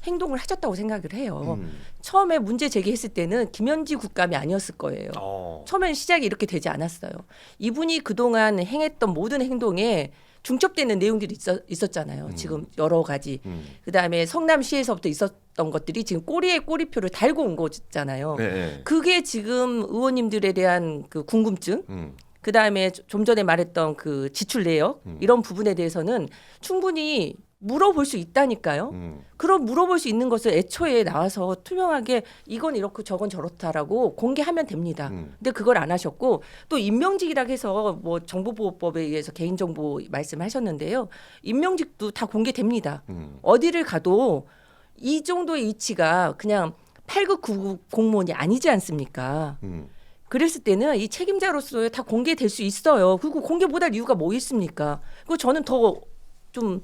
행동을 하셨다고 생각을 해요. 처음에 문제 제기했을 때는 김현지 국감이 아니었을 거예요. 처음에는 시작이 이렇게 되지 않았어요. 이분이 그동안 행했던 모든 행동에 중첩되는 내용들이 있었잖아요. 지금 여러 가지. 그다음에 성남시에서부터 있었던 것들이 지금 꼬리에 꼬리표를 달고 온 거잖아요. 그게 지금 의원님들에 대한 그 궁금증 그 다음에 좀 전에 말했던 그 지출 내역 이런 부분에 대해서는 충분히 물어볼 수 있다니까요. 그럼 물어볼 수 있는 것을 애초에 나와서 투명하게 이건 이렇고 저건 저렇다라고 공개하면 됩니다. 근데 그걸 안 하셨고 또 임명직이라 해서 뭐 정보보호법에 의해서 개인정보 말씀하셨는데요. 임명직도 다 공개됩니다. 어디를 가도 이 정도의 이치가 그냥 8급 9급 공무원이 아니지 않습니까? 그랬을 때는 이 책임자로서 다 공개될 수 있어요. 그리고 공개 못할 이유가 뭐 있습니까? 그리고 저는 더 좀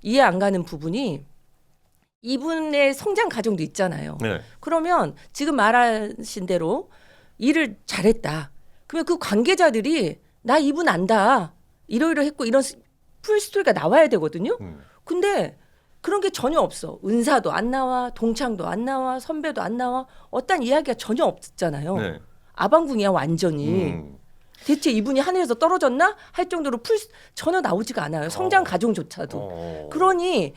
이해 안 가는 부분이 이분의 성장 과정도 있잖아요. 그러면 지금 말하신 대로 일을 잘했다. 그러면 그 관계자들이 나 이분 안다. 이러이러했고 이런 풀스토리가 나와야 되거든요. 근데 그런 게 전혀 없어. 은사도 안 나와, 동창도 안 나와, 선배도 안 나와. 어떤 이야기가 전혀 없잖아요. 아방궁이야 완전히. 대체 이분이 하늘에서 떨어졌나 할 정도로 전혀 나오지가 않아요. 성장 과정조차도. 그러니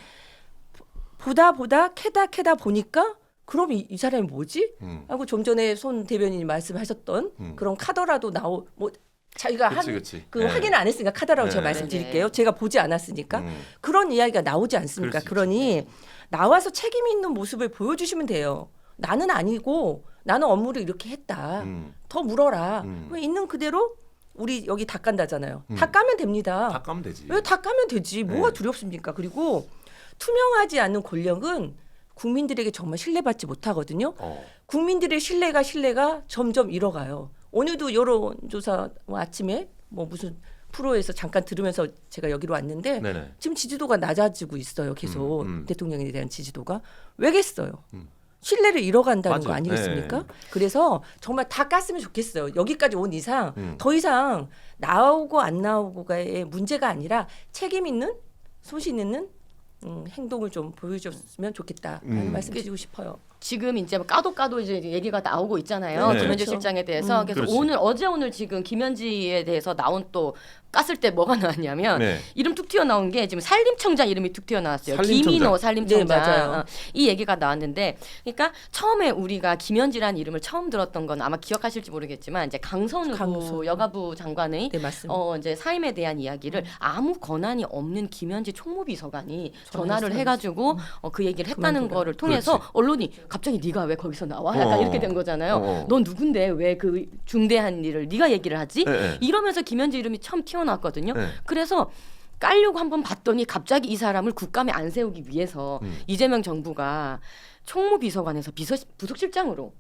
보다 캐다 보니까 그럼 이 사람이 뭐지? 하고 좀 전에 손 대변인이 말씀하셨던 그런 카더라도 뭐 자기가 확인을 안 했으니까 카더라고 제가 말씀드릴게요. 제가 보지 않았으니까 그런 이야기가 나오지 않습니까? 그러니 나와서 책임 있는 모습을 보여주시면 돼요. 나는 아니고 나는 업무를 이렇게 했다. 더 물어라. 있는 그대로 우리 여기 다 깐다잖아요. 다 까면 됩니다. 다 까면 되지. 왜 다 까면 되지. 뭐가 두렵습니까? 그리고 투명하지 않은 권력은 국민들에게 정말 신뢰받지 못하거든요. 국민들의 신뢰가 점점 잃어가요. 오늘도 여론조사 아침에 뭐 무슨 프로에서 잠깐 들으면서 제가 여기로 왔는데 지금 지지도가 낮아지고 있어요. 계속 대통령에 대한 지지도가. 왜겠어요? 신뢰를 잃어간다는 거 아니겠습니까? 그래서 정말 다 깠으면 좋겠어요. 여기까지 온 이상 더 이상 나오고 안 나오고가의 문제가 아니라 책임 있는 소신 있는 행동을 좀 보여줬으면 좋겠다라는 말씀드리고 싶어요. 지금 이제 까도 이제 얘기가 나오고 있잖아요. 네. 김현지 그렇죠. 실장에 대해서. 그래서 그렇지. 오늘 지금 김현지에 대해서 나온 또 깠을 때 뭐가 나왔냐면 네. 이름 툭 튀어나온 게 지금 산림청장 이름이 툭 튀어나왔어요. 산림청장. 김인호 산림청장. 네, 맞아요. 이 얘기가 나왔는데 그러니까 처음에 우리가 김현지라는 이름을 처음 들었던 건 아마 기억하실지 모르겠지만 이제 강선우 여가부 장관의 네, 맞습니다. 이제 사임에 대한 이야기를 아무 권한이 없는 김현지 총무비서관이 전화를 전화했어요. 해가지고 그 얘기를 했다는 그만두라. 거를 통해서 그렇지. 언론이 갑자기 네가 왜 거기서 나와? 약간 이렇게 된 거잖아요. 넌 누군데 왜 그 중대한 일을 네가 얘기를 하지? 네. 이러면서 김현지 이름이 처음 튀어나왔거든요. 네. 그래서 깔려고 한번 봤더니 갑자기 이 사람을 국감에 안 세우기 위해서 이재명 정부가 총무비서관에서 부속실장으로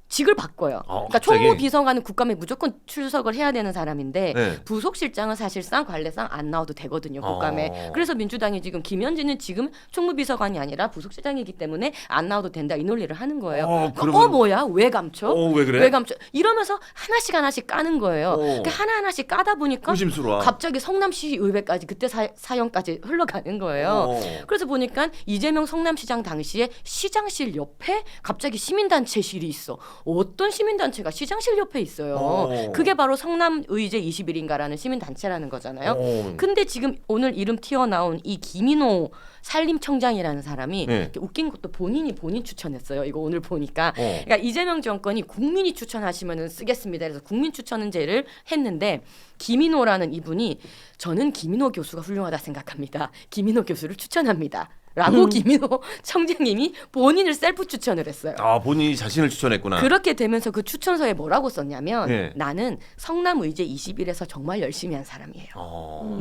직을 바꿔요. 그러니까 갑자기? 총무비서관은 국감에 무조건 출석을 해야 되는 사람인데 네. 부속실장은 사실상 관례상 안 나와도 되거든요. 국감에. 그래서 민주당이 지금 김현지는 지금 총무비서관이 아니라 부속실장이기 때문에 안 나와도 된다 이 논리를 하는 거예요. 그러면- 뭐야? 왜 감춰? 왜 그래? 왜 감춰? 이러면서 하나씩 까는 거예요. 그러니까 하나씩 까다 보니까 의심스러워. 갑자기 성남시 의회까지 그때 사연까지 흘러가는 거예요. 그래서 보니까 이재명 성남시장 당시에 시장실 옆에 갑자기 시민단체실이 있어. 어떤 시민단체가 시장실 옆에 있어요. 그게 바로 성남의제 21인가라는 시민단체라는 거잖아요. 근데 지금 오늘 이름 튀어나온 이 김인호 산림청장이라는 사람이 네. 웃긴 것도 본인 추천했어요. 이거 오늘 보니까. 그러니까 이재명 정권이 국민이 추천하시면 쓰겠습니다. 그래서 국민 추천제를 했는데 김인호라는 이분이 저는 김인호 교수가 훌륭하다 생각합니다. 김인호 교수를 추천합니다. 라고 김인호 청장님이 본인을 셀프 추천을 했어요. 본인이 자신을 추천했구나. 그렇게 되면서 그 추천서에 뭐라고 썼냐면 네. 나는 성남의제 21에서 정말 열심히 한 사람이에요.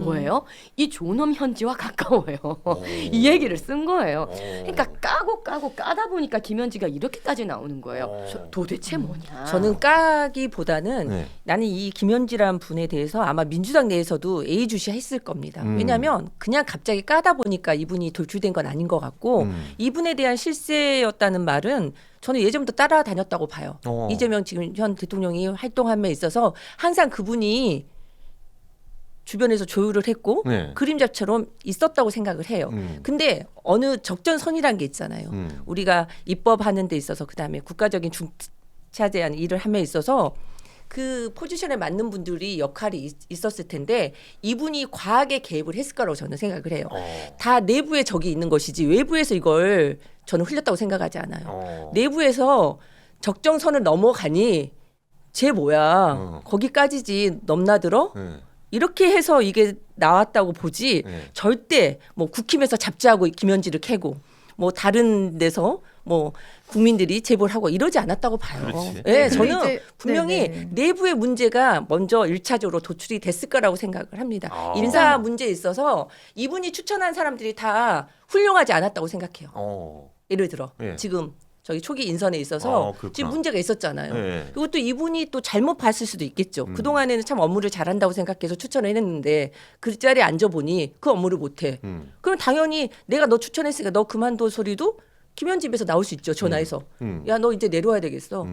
뭐예요? 이 존엄 현지와 가까워요. 이 얘기를 쓴 거예요. 그러니까 까고 까다 보니까 김현지가 이렇게까지 나오는 거예요. 도대체 뭐냐? 저는 까기보다는 네. 나는 이 김현지란 분에 대해서 아마 민주당 내에서도 예의주시했을 겁니다. 왜냐하면 그냥 갑자기 까다 보니까 이분이 돌출된 건 아닌 것 같고 이분에 대한 실세였다는 말은 저는 예전부터 따라다녔다고 봐요. 이재명 지금 현 대통령이 활동함에 있어서 항상 그분이 주변에서 조율을 했고 네. 그림자처럼 있었다고 생각을 해요. 근데 어느 적정선이란 게 있잖아요. 우리가 입법하는 데 있어서 그다음에 국가적인 중차대한 일을 함에 있어서 그 포지션에 맞는 분들이 역할이 있었을 텐데 이분이 과하게 개입을 했을 거라고 저는 생각을 해요. 다 내부에 적이 있는 것이지 외부에서 이걸 저는 흘렸다고 생각하지 않아요. 내부에서 적정선을 넘어가니 쟤 뭐야 거기까지지 넘나들어? 이렇게 해서 이게 나왔다고 보지 절대 뭐 국힘에서 잡지하고 김현지를 캐고 뭐 다른 데서 뭐 국민들이 제보를 하고 이러지 않았다고 봐요. 그렇지. 네, 저는 이제, 분명히 네네. 내부의 문제가 먼저 1차적으로 도출이 됐을 거라고 생각을 합니다. 인사 문제에 있어서 이분이 추천한 사람들이 다 훌륭하지 않았다고 생각해요. 예를 들어 예. 지금 저희 초기 인선에 있어서 그렇구나. 지금 문제가 있었잖아요. 네. 그리고 또 이분이 또 잘못 봤을 수도 있겠죠. 그동안에는 참 업무를 잘한다고 생각해서 추천을 했는데 그 자리에 앉아보니 그 업무를 못해. 그럼 당연히 내가 너 추천했으니까 너 그만둬 소리도 김현지 입에서 나올 수 있죠. 전화해서. 야 너 이제 내려와야 되겠어.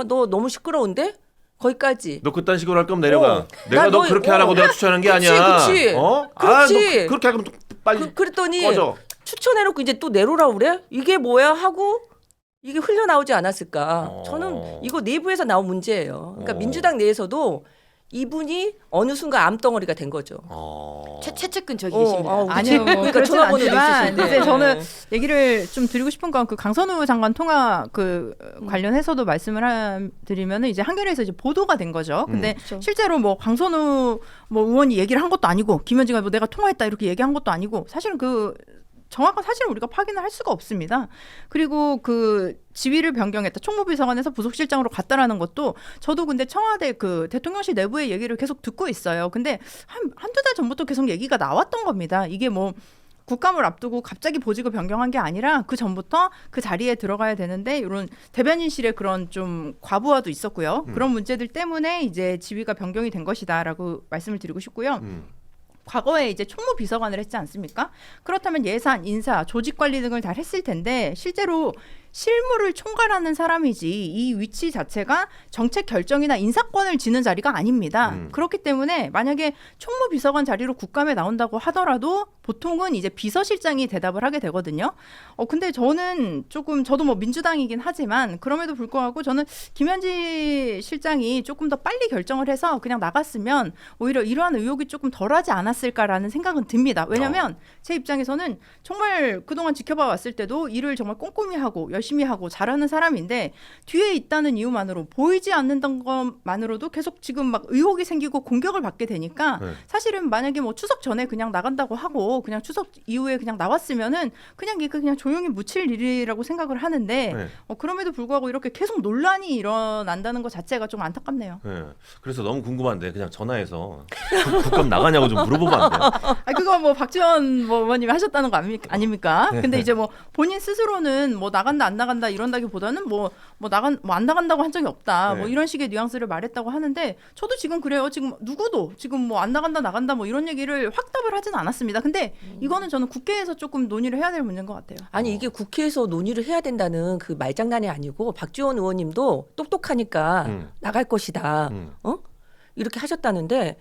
너 너무 시끄러운데? 거기까지. 너 그딴 식으로 할 거면 내려가. 내가 나 너 너- 그렇게 하라고 내가 추천한 게 그치, 아니야. 그치. 너 그렇지. 그렇게 하면 빨리 그랬더니 꺼져. 추천해놓고 이제 또 내려오라고 그래? 이게 뭐야 하고 이게 흘러나오지 않았을까? 저는 이거 내부에서 나온 문제예요. 그러니까 민주당 내에서도 이분이 어느 순간 암덩어리가 된 거죠. 최측근 저기 계십니다. 아니요, 뭐 그러니까 그렇진 전화번호도 않지만 있으신데. 이제 저는 얘기를 좀 드리고 싶은 건 그 강선우 장관 통화 그 관련해서도 말씀을 드리면은 이제 한겨레에서 이제 보도가 된 거죠. 근데 실제로 뭐 강선우 뭐 의원이 얘기를 한 것도 아니고 김현지가 뭐 내가 통화했다 이렇게 얘기한 것도 아니고 사실은 그 정확한 사실을 우리가 확인을 할 수가 없습니다. 그리고 그 지위를 변경했다. 총무비서관에서 부속실장으로 갔다라는 것도 저도 근데 청와대 그 대통령실 내부의 얘기를 계속 듣고 있어요. 근데 한두 달 전부터 계속 얘기가 나왔던 겁니다. 이게 뭐 국감을 앞두고 갑자기 보직을 변경한 게 아니라 그 전부터 그 자리에 들어가야 되는데 이런 대변인실의 그런 좀 과부하도 있었고요. 그런 문제들 때문에 이제 지위가 변경이 된 것이다라고 말씀을 드리고 싶고요. 과거에 이제 총무 비서관을 했지 않습니까? 그렇다면 예산, 인사, 조직 관리 등을 다 했을 텐데 실제로 실무를 총괄하는 사람이지 이 위치 자체가 정책 결정이나 인사권을 지는 자리가 아닙니다. 그렇기 때문에 만약에 총무비서관 자리로 국감에 나온다고 하더라도 보통은 이제 비서실장이 대답을 하게 되거든요. 근데 저는 조금 저도 뭐 민주당이긴 하지만 그럼에도 불구하고 저는 김현지 실장이 조금 더 빨리 결정을 해서 그냥 나갔으면 오히려 이러한 의혹이 조금 덜하지 않았을까라는 생각은 듭니다. 왜냐하면 제 입장에서는 정말 그동안 지켜봐 왔을 때도 일을 정말 꼼꼼히 하고 열심히 하고 잘하는 사람인데 뒤에 있다는 이유만으로 보이지 않는다는 것만으로도 계속 지금 막 의혹이 생기고 공격을 받게 되니까 사실은 만약에 뭐 추석 전에 그냥 나간다고 하고 그냥 추석 이후에 그냥 나왔으면은 그냥 조용히 묻힐 일이라고 생각을 하는데 그럼에도 불구하고 이렇게 계속 논란이 일어난다는 것 자체가 좀 안타깝네요. 그래서 너무 궁금한데 그냥 전화해서 국감 나가냐고 좀 물어보면 안 돼요? 그거 뭐 박지원 의원님이 하셨다는 거 아닙니까? 근데 이제 뭐 본인 스스로는 뭐 나간다 안 나간다 이런다기보다는 안 나간다고 한 적이 없다. 뭐 이런 식의 뉘앙스를 말했다고 하는데 저도 지금 그래요. 지금 누구도 지금 뭐 안 나간다 뭐 이런 얘기를 확답을 하진 않았습니다. 근데 이거는 저는 국회에서 조금 논의를 해야 될 문제인 것 같아요. 아니 이게 국회에서 논의를 해야 된다는 그 말장난이 아니고 박지원 의원님도 똑똑하니까 나갈 것이다. 이렇게 하셨다는데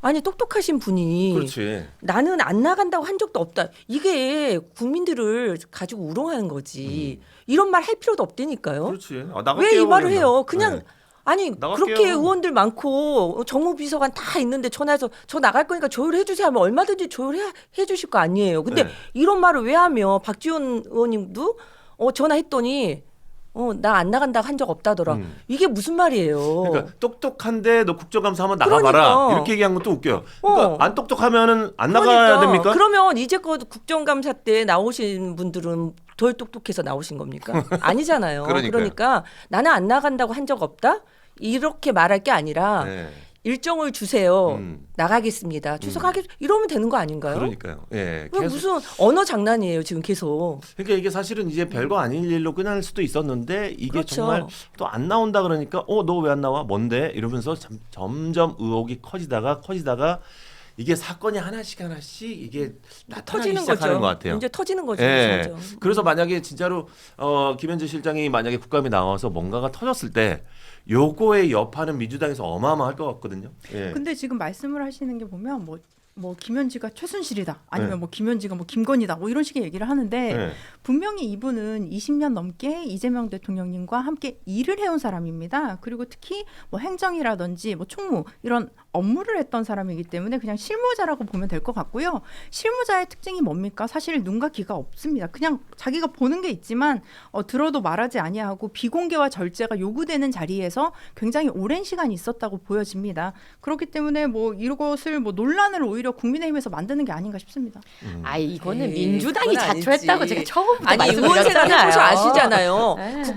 아니 똑똑하신 분이 그렇지. 나는 안 나간다고 한 적도 없다. 이게 국민들을 가지고 우롱하는 거지. 이런 말 할 필요도 없다니까요. 그렇지. 왜 이 말을 해요? 그냥 아니 나갈게요. 그렇게 의원들 많고 정무비서관 다 있는데 전화해서 저 나갈 거니까 조율해 주세요 하면 얼마든지 조율해 주실 거 아니에요. 근데 이런 말을 왜 하며 박지원 의원님도 전화했더니 나 안 나간다고 한 적 없다더라. 이게 무슨 말이에요? 그러니까 똑똑한데 너 국정감사 한번 나가봐라. 이렇게 얘기한 것도 웃겨요. 그러니까 안 똑똑하면은 안 나가야 됩니까? 그러면 이제껏 국정감사 때 나오신 분들은 덜 똑똑해서 나오신 겁니까? 아니잖아요. 그러니까 나는 안 나간다고 한 적 없다? 이렇게 말할 게 아니라 일정을 주세요. 나가겠습니다. 추석하겠 이러면 되는 거 아닌가요? 그러니까요. 예. 왜 무슨 언어 장난이에요 지금 계속. 그러니까 이게 사실은 이제 별거 아닌 일로 끝날 수도 있었는데 이게 그렇죠. 정말 또 안 나온다 그러니까 너 왜 안 나와? 뭔데? 이러면서 점점 의혹이 커지다가 이게 사건이 하나씩 이게 나타나기 시작하는 것 같아요. 이제 터지는 거죠. 예. 그렇죠. 그래서 만약에 진짜로 김현지 실장이 만약에 국감에 나와서 뭔가가 터졌을 때 요거의 여파는 민주당에서 어마어마할 것 같거든요. 예. 근데 지금 말씀을 하시는 게 보면 뭐 김현지가 최순실이다 아니면 뭐 김현지가 뭐 김건희다 뭐 이런 식의 얘기를 하는데 분명히 이분은 20년 넘게 이재명 대통령님과 함께 일을 해온 사람입니다. 그리고 특히 뭐 행정이라든지 뭐 총무 이런 업무를 했던 사람이기 때문에 그냥 실무자라고 보면 될 것 같고요. 실무자의 특징이 뭡니까? 사실 눈과 귀가 없습니다. 그냥 자기가 보는 게 있지만 들어도 말하지 아니하고 비공개와 절제가 요구되는 자리에서 굉장히 오랜 시간이 있었다고 보여집니다. 그렇기 때문에 뭐 이것을 뭐 논란을 오히려 국민의힘에서 만드는 게 아닌가 싶습니다. 이거는 민주당이 자초했다고 제가 처음부터 아니 의원 생활 말씀드렸잖아요. 해보셔 아시잖아요.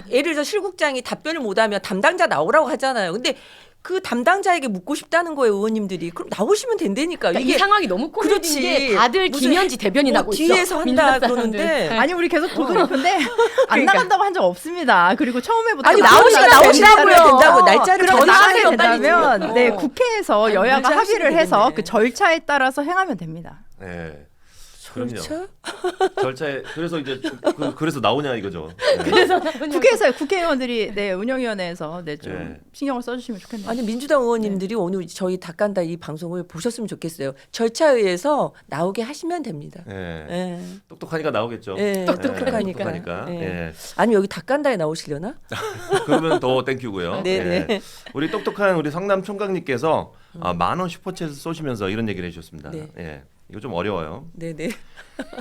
예를 들어 실국장이 답변을 못하면 담당자 나오라고 하잖아요. 근데 그 담당자에게 묻고 싶다는 거예요, 의원님들이. 그럼 나오시면 된다니까. 그러니까 이 상황이 너무 코미디인 게 다들 김현지 대변인 하고 있어. 뒤에서 한다 그러는데. 아니 우리 계속 도드립인데 안 나간다고 한 적 없습니다. 그리고 처음에부터 아니 나오시면 된다고 날짜를 전화하게 정하세요. 된다면 네 국회에서 여야가 합의를 해서 그 절차에 따라서 행하면 됩니다. 네. 절차? 절차에 그래서 이제 그래서 나오냐 이거죠. 그래서 국회에서 국회의원들이 운영위원회에서 좀 신경을 써주시면 좋겠네요. 아니 민주당 의원님들이 오늘 저희 닭간다 이 방송을 보셨으면 좋겠어요. 절차에 의해서 나오게 하시면 됩니다. 똑똑하니까 나오겠죠. 똑똑하니까. 아니 여기 닭간다에 나오시려나? 그러면 더 땡큐고요. 네네. 우리 똑똑한 우리 성남 총각님께서 10,000원 슈퍼챗을 쏘시면서 이런 얘기를 해주셨습니다. 이거 좀 어려워요. 네네.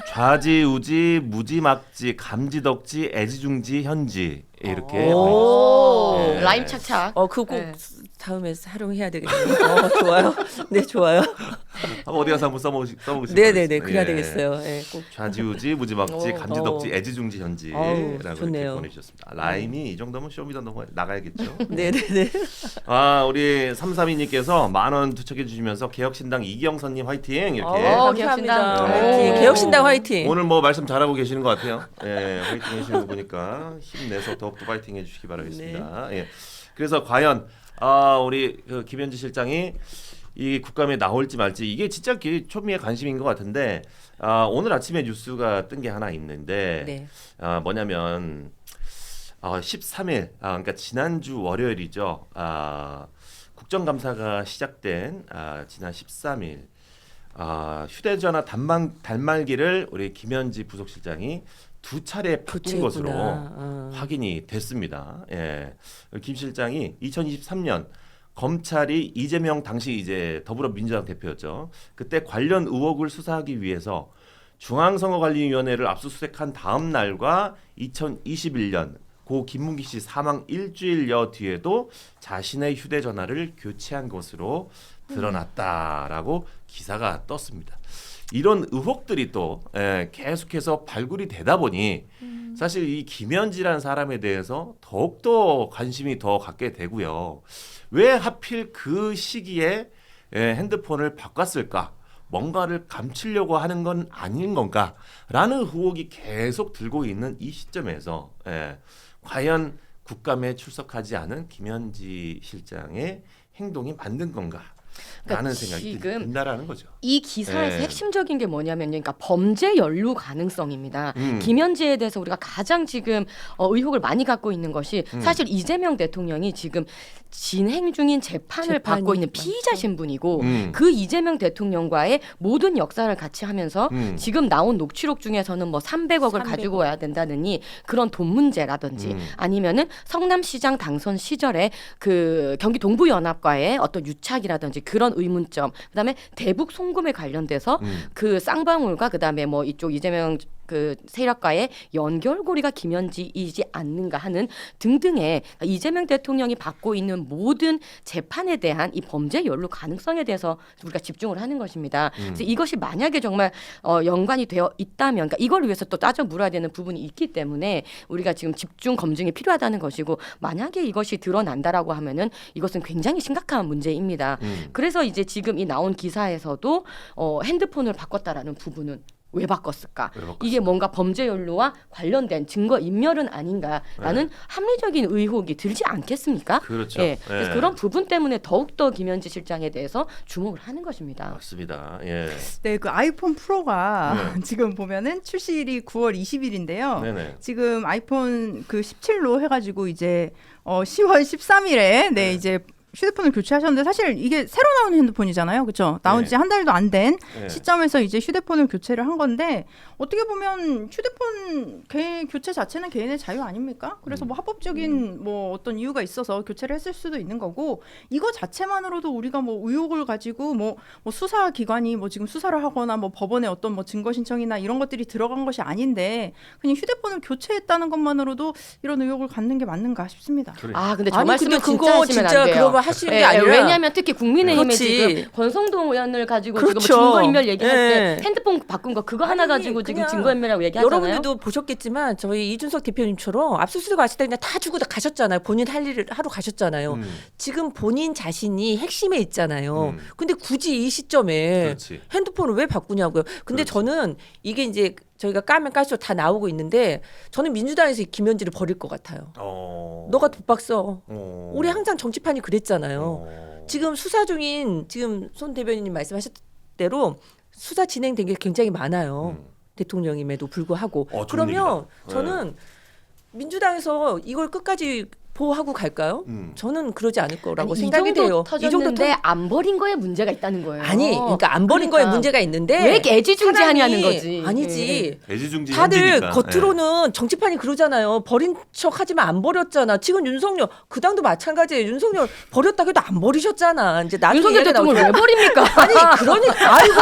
좌지우지, 무지막지, 감지덕지, 애지중지, 현지 이렇게. 라임 착착. 그 꼭 다음에 활용해야 되겠네요. 좋아요. 네, 좋아요. 어디 가서 한번 써보시면 네네네. 그래야 되겠어요. 꼭. 좌지우지, 무지막지, 감지덕지, 애지중지, 현지라고 이렇게 보내주셨습니다. 라임이 이 정도면 쇼미더너무 나가야겠죠. 네네네. 우리 332님께서 10,000원 투척해 주시면서 개혁신당 이경선님 화이팅 이렇게. 감사합니다. 화이팅. 개혁신당 화이팅. 오늘 뭐 말씀 잘하고 계시는 것 같아요. 화이팅 해주시는 거 보니까 힘내서 더욱더 화이팅 해주시기 바라겠습니다. 그래서 과연 우리 김현지 실장이 이 국감에 나올지 말지 이게 진짜 초미의 관심인 것 같은데 오늘 아침에 뉴스가 뜬 게 하나 있는데 네. 뭐냐면 13일 그러니까 지난주 월요일이죠. 국정감사가 시작된 지난 13일 휴대전화 단말기를 우리 김현지 부속실장이 2차례 바꾼 것으로 확인이 됐습니다. 예. 김 실장이 2023년 검찰이 이재명 당시 이제 더불어민주당 대표였죠. 그때 관련 의혹을 수사하기 위해서 중앙선거관리위원회를 압수수색한 다음 날과 2021년 고 김문기 씨 사망 일주일여 뒤에도 자신의 휴대전화를 교체한 것으로 드러났다라고 기사가 떴습니다. 이런 의혹들이 또 계속해서 발굴이 되다 보니 사실 이 김현지라는 사람에 대해서 더욱더 관심이 더 갖게 되고요. 왜 하필 그 시기에 핸드폰을 바꿨을까? 뭔가를 감추려고 하는 건 아닌 건가라는 의혹이 계속 들고 있는 이 시점에서 과연 국감에 출석하지 않은 김현지 실장의 행동이 맞는 건가? 라는 생각이 든다라는 거죠. 이 기사에서 핵심적인 게 뭐냐면요. 그러니까 범죄 연루 가능성입니다. 김현지에 대해서 우리가 가장 지금 의혹을 많이 갖고 있는 것이 사실 이재명 대통령이 지금 진행 중인 재판을 받고 있는 피의자 신분이고 그 이재명 대통령과의 모든 역사를 같이 하면서 지금 나온 녹취록 중에서는 뭐 300억을 가지고 와야 된다느니 그런 돈 문제라든지 아니면은 성남시장 당선 시절에 그 경기 동부연합과의 어떤 유착이라든지 그런 의문점, 그다음에 대북 송금에 관련돼서 그 쌍방울과 그다음에 뭐 이쪽 이재명 그 세력과의 연결고리가 김현지이지 않는가 하는 등등의 이재명 대통령이 받고 있는 모든 재판에 대한 이 범죄 연루 가능성에 대해서 우리가 집중을 하는 것입니다. 그래서 이것이 만약에 정말 연관이 되어 있다면, 그러니까 이걸 위해서 또 따져 물어야 되는 부분이 있기 때문에 우리가 지금 집중 검증이 필요하다는 것이고, 만약에 이것이 드러난다라고 하면은 이것은 굉장히 심각한 문제입니다. 그래서 이제 지금 이 나온 기사에서도 핸드폰을 바꿨다라는 부분은 왜 바꿨을까? 이게 뭔가 범죄 연루와 관련된 증거 인멸은 아닌가라는 합리적인 의혹이 들지 않겠습니까? 그렇죠. 예. 그래서 그런 부분 때문에 더욱더 김현지 실장에 대해서 주목을 하는 것입니다. 맞습니다. 예. 네, 그 아이폰 프로가 지금 보면은 출시일이 9월 20일인데요. 네네. 지금 아이폰 그 17로 해가지고 이제 10월 13일에 이제 휴대폰을 교체하셨는데, 사실 이게 새로 나온 핸드폰이잖아요, 그렇죠? 나온 지 한 달도 안 된 시점에서 이제 휴대폰을 교체를 한 건데, 어떻게 보면 휴대폰 교체 자체는 개인의 자유 아닙니까? 그래서 뭐 합법적인 뭐 어떤 이유가 있어서 교체를 했을 수도 있는 거고, 이거 자체만으로도 우리가 뭐 의혹을 가지고 뭐 수사 기관이 뭐 지금 수사를 하거나 뭐 법원에 어떤 뭐 증거 신청이나 이런 것들이 들어간 것이 아닌데 그냥 휴대폰을 교체했다는 것만으로도 이런 의혹을 갖는 게 맞는가 싶습니다. 그래. 근데 저 말씀은 근데 진짜 하시면 안 돼요. 그거 하시는 게 아니라, 왜냐하면 특히 국민의힘에 그렇지. 지금 권성동 의원을 가지고 그렇죠. 지금 뭐 증거인멸 얘기할 때 핸드폰 바꾼 거 그거 하나 가지고 지금 증거인멸이라고 얘기하잖아요. 여러분들도 보셨겠지만 저희 이준석 대표님처럼 압수수색 왔을 때 그냥 다 주고 다 가셨잖아요. 본인 할 일을 하러 가셨잖아요. 지금 본인 자신이 핵심에 있잖아요. 근데 굳이 이 시점에 그렇지. 핸드폰을 왜 바꾸냐고요. 근데 그렇지. 저는 이게 이제 저희가 까면 깔수록 다 나오고 있는데, 저는 민주당에서 김현지를 버릴 것 같아요. 너가 독박서. 우리 항상 정치판이 그랬잖아요. 지금 수사 중인, 지금 손 대변인님 말씀하셨던 대로 수사 진행된 게 굉장히 많아요. 대통령임에도 불구하고. 그러면 저는 민주당에서 이걸 끝까지 보호하고 갈까요? 저는 그러지 않을 거라고 생각이 돼요. 이 정도 안 버린 거에 문제가 있다는 거예요. 아니, 그러니까 안 버린 거에 문제가 있는데 왜 애지중지하냐는 거지. 아니지. 애지중지 다들 현지니까. 겉으로는 정치판이 그러잖아요. 버린 척하지만 안 버렸잖아. 지금 윤석열 그 당도 마찬가지예요. 윤석열 버렸다 해도 안 버리셨잖아. 이제 나중에 윤석열 대통령 왜 버립니까? 아니 그러니까 아이고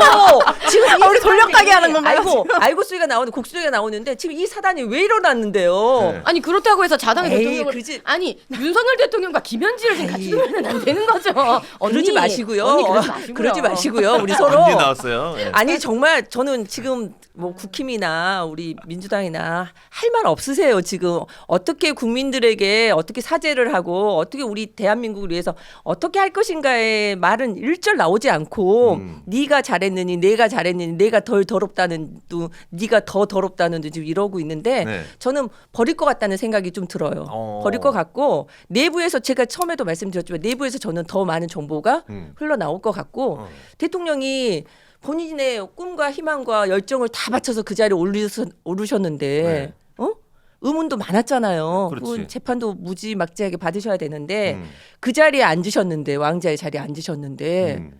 지금 우리 돌려가게 하는 건가요? 아이고 소리가 나오는 곡소리가 나오는데 지금 이 사단이 왜 일어났는데요? 아니 그렇다고 해서 자당의 대통령을 그러지. 아니 윤석열 대통령과 김현지를 지금 같이 두면 안 되는 거죠. 그러지 마시고요. 언니 그러지 마시고요. 그러지 마시고요. 우리 서로. 언제 나왔어요? 아니 정말 저는 지금 뭐 국힘이나 우리 민주당이나 할 말 없으세요. 지금 어떻게 국민들에게 어떻게 사죄를 하고 어떻게 우리 대한민국을 위해서 어떻게 할 것인가의 말은 일절 나오지 않고 네가 잘했느니 내가 잘했느니 내가 덜 더럽다는 또 네가 더 더럽다는 도 지금 이러고 있는데 저는 버릴 것 같다는 생각이 좀 들어요. 버릴 것 같고 같고 내부에서 제가 처음에도 말씀드렸지만 내부에서 저는 더 많은 정보가 흘러나올 것 같고 대통령이 본인의 꿈과 희망과 열정을 다 바쳐서 그 자리에 오르셨는데 의문도 많았잖아요. 그렇지. 그분 재판도 무지막지하게 받으셔야 되는데 그 자리에 앉으셨는데 왕자의 자리에 앉으셨는데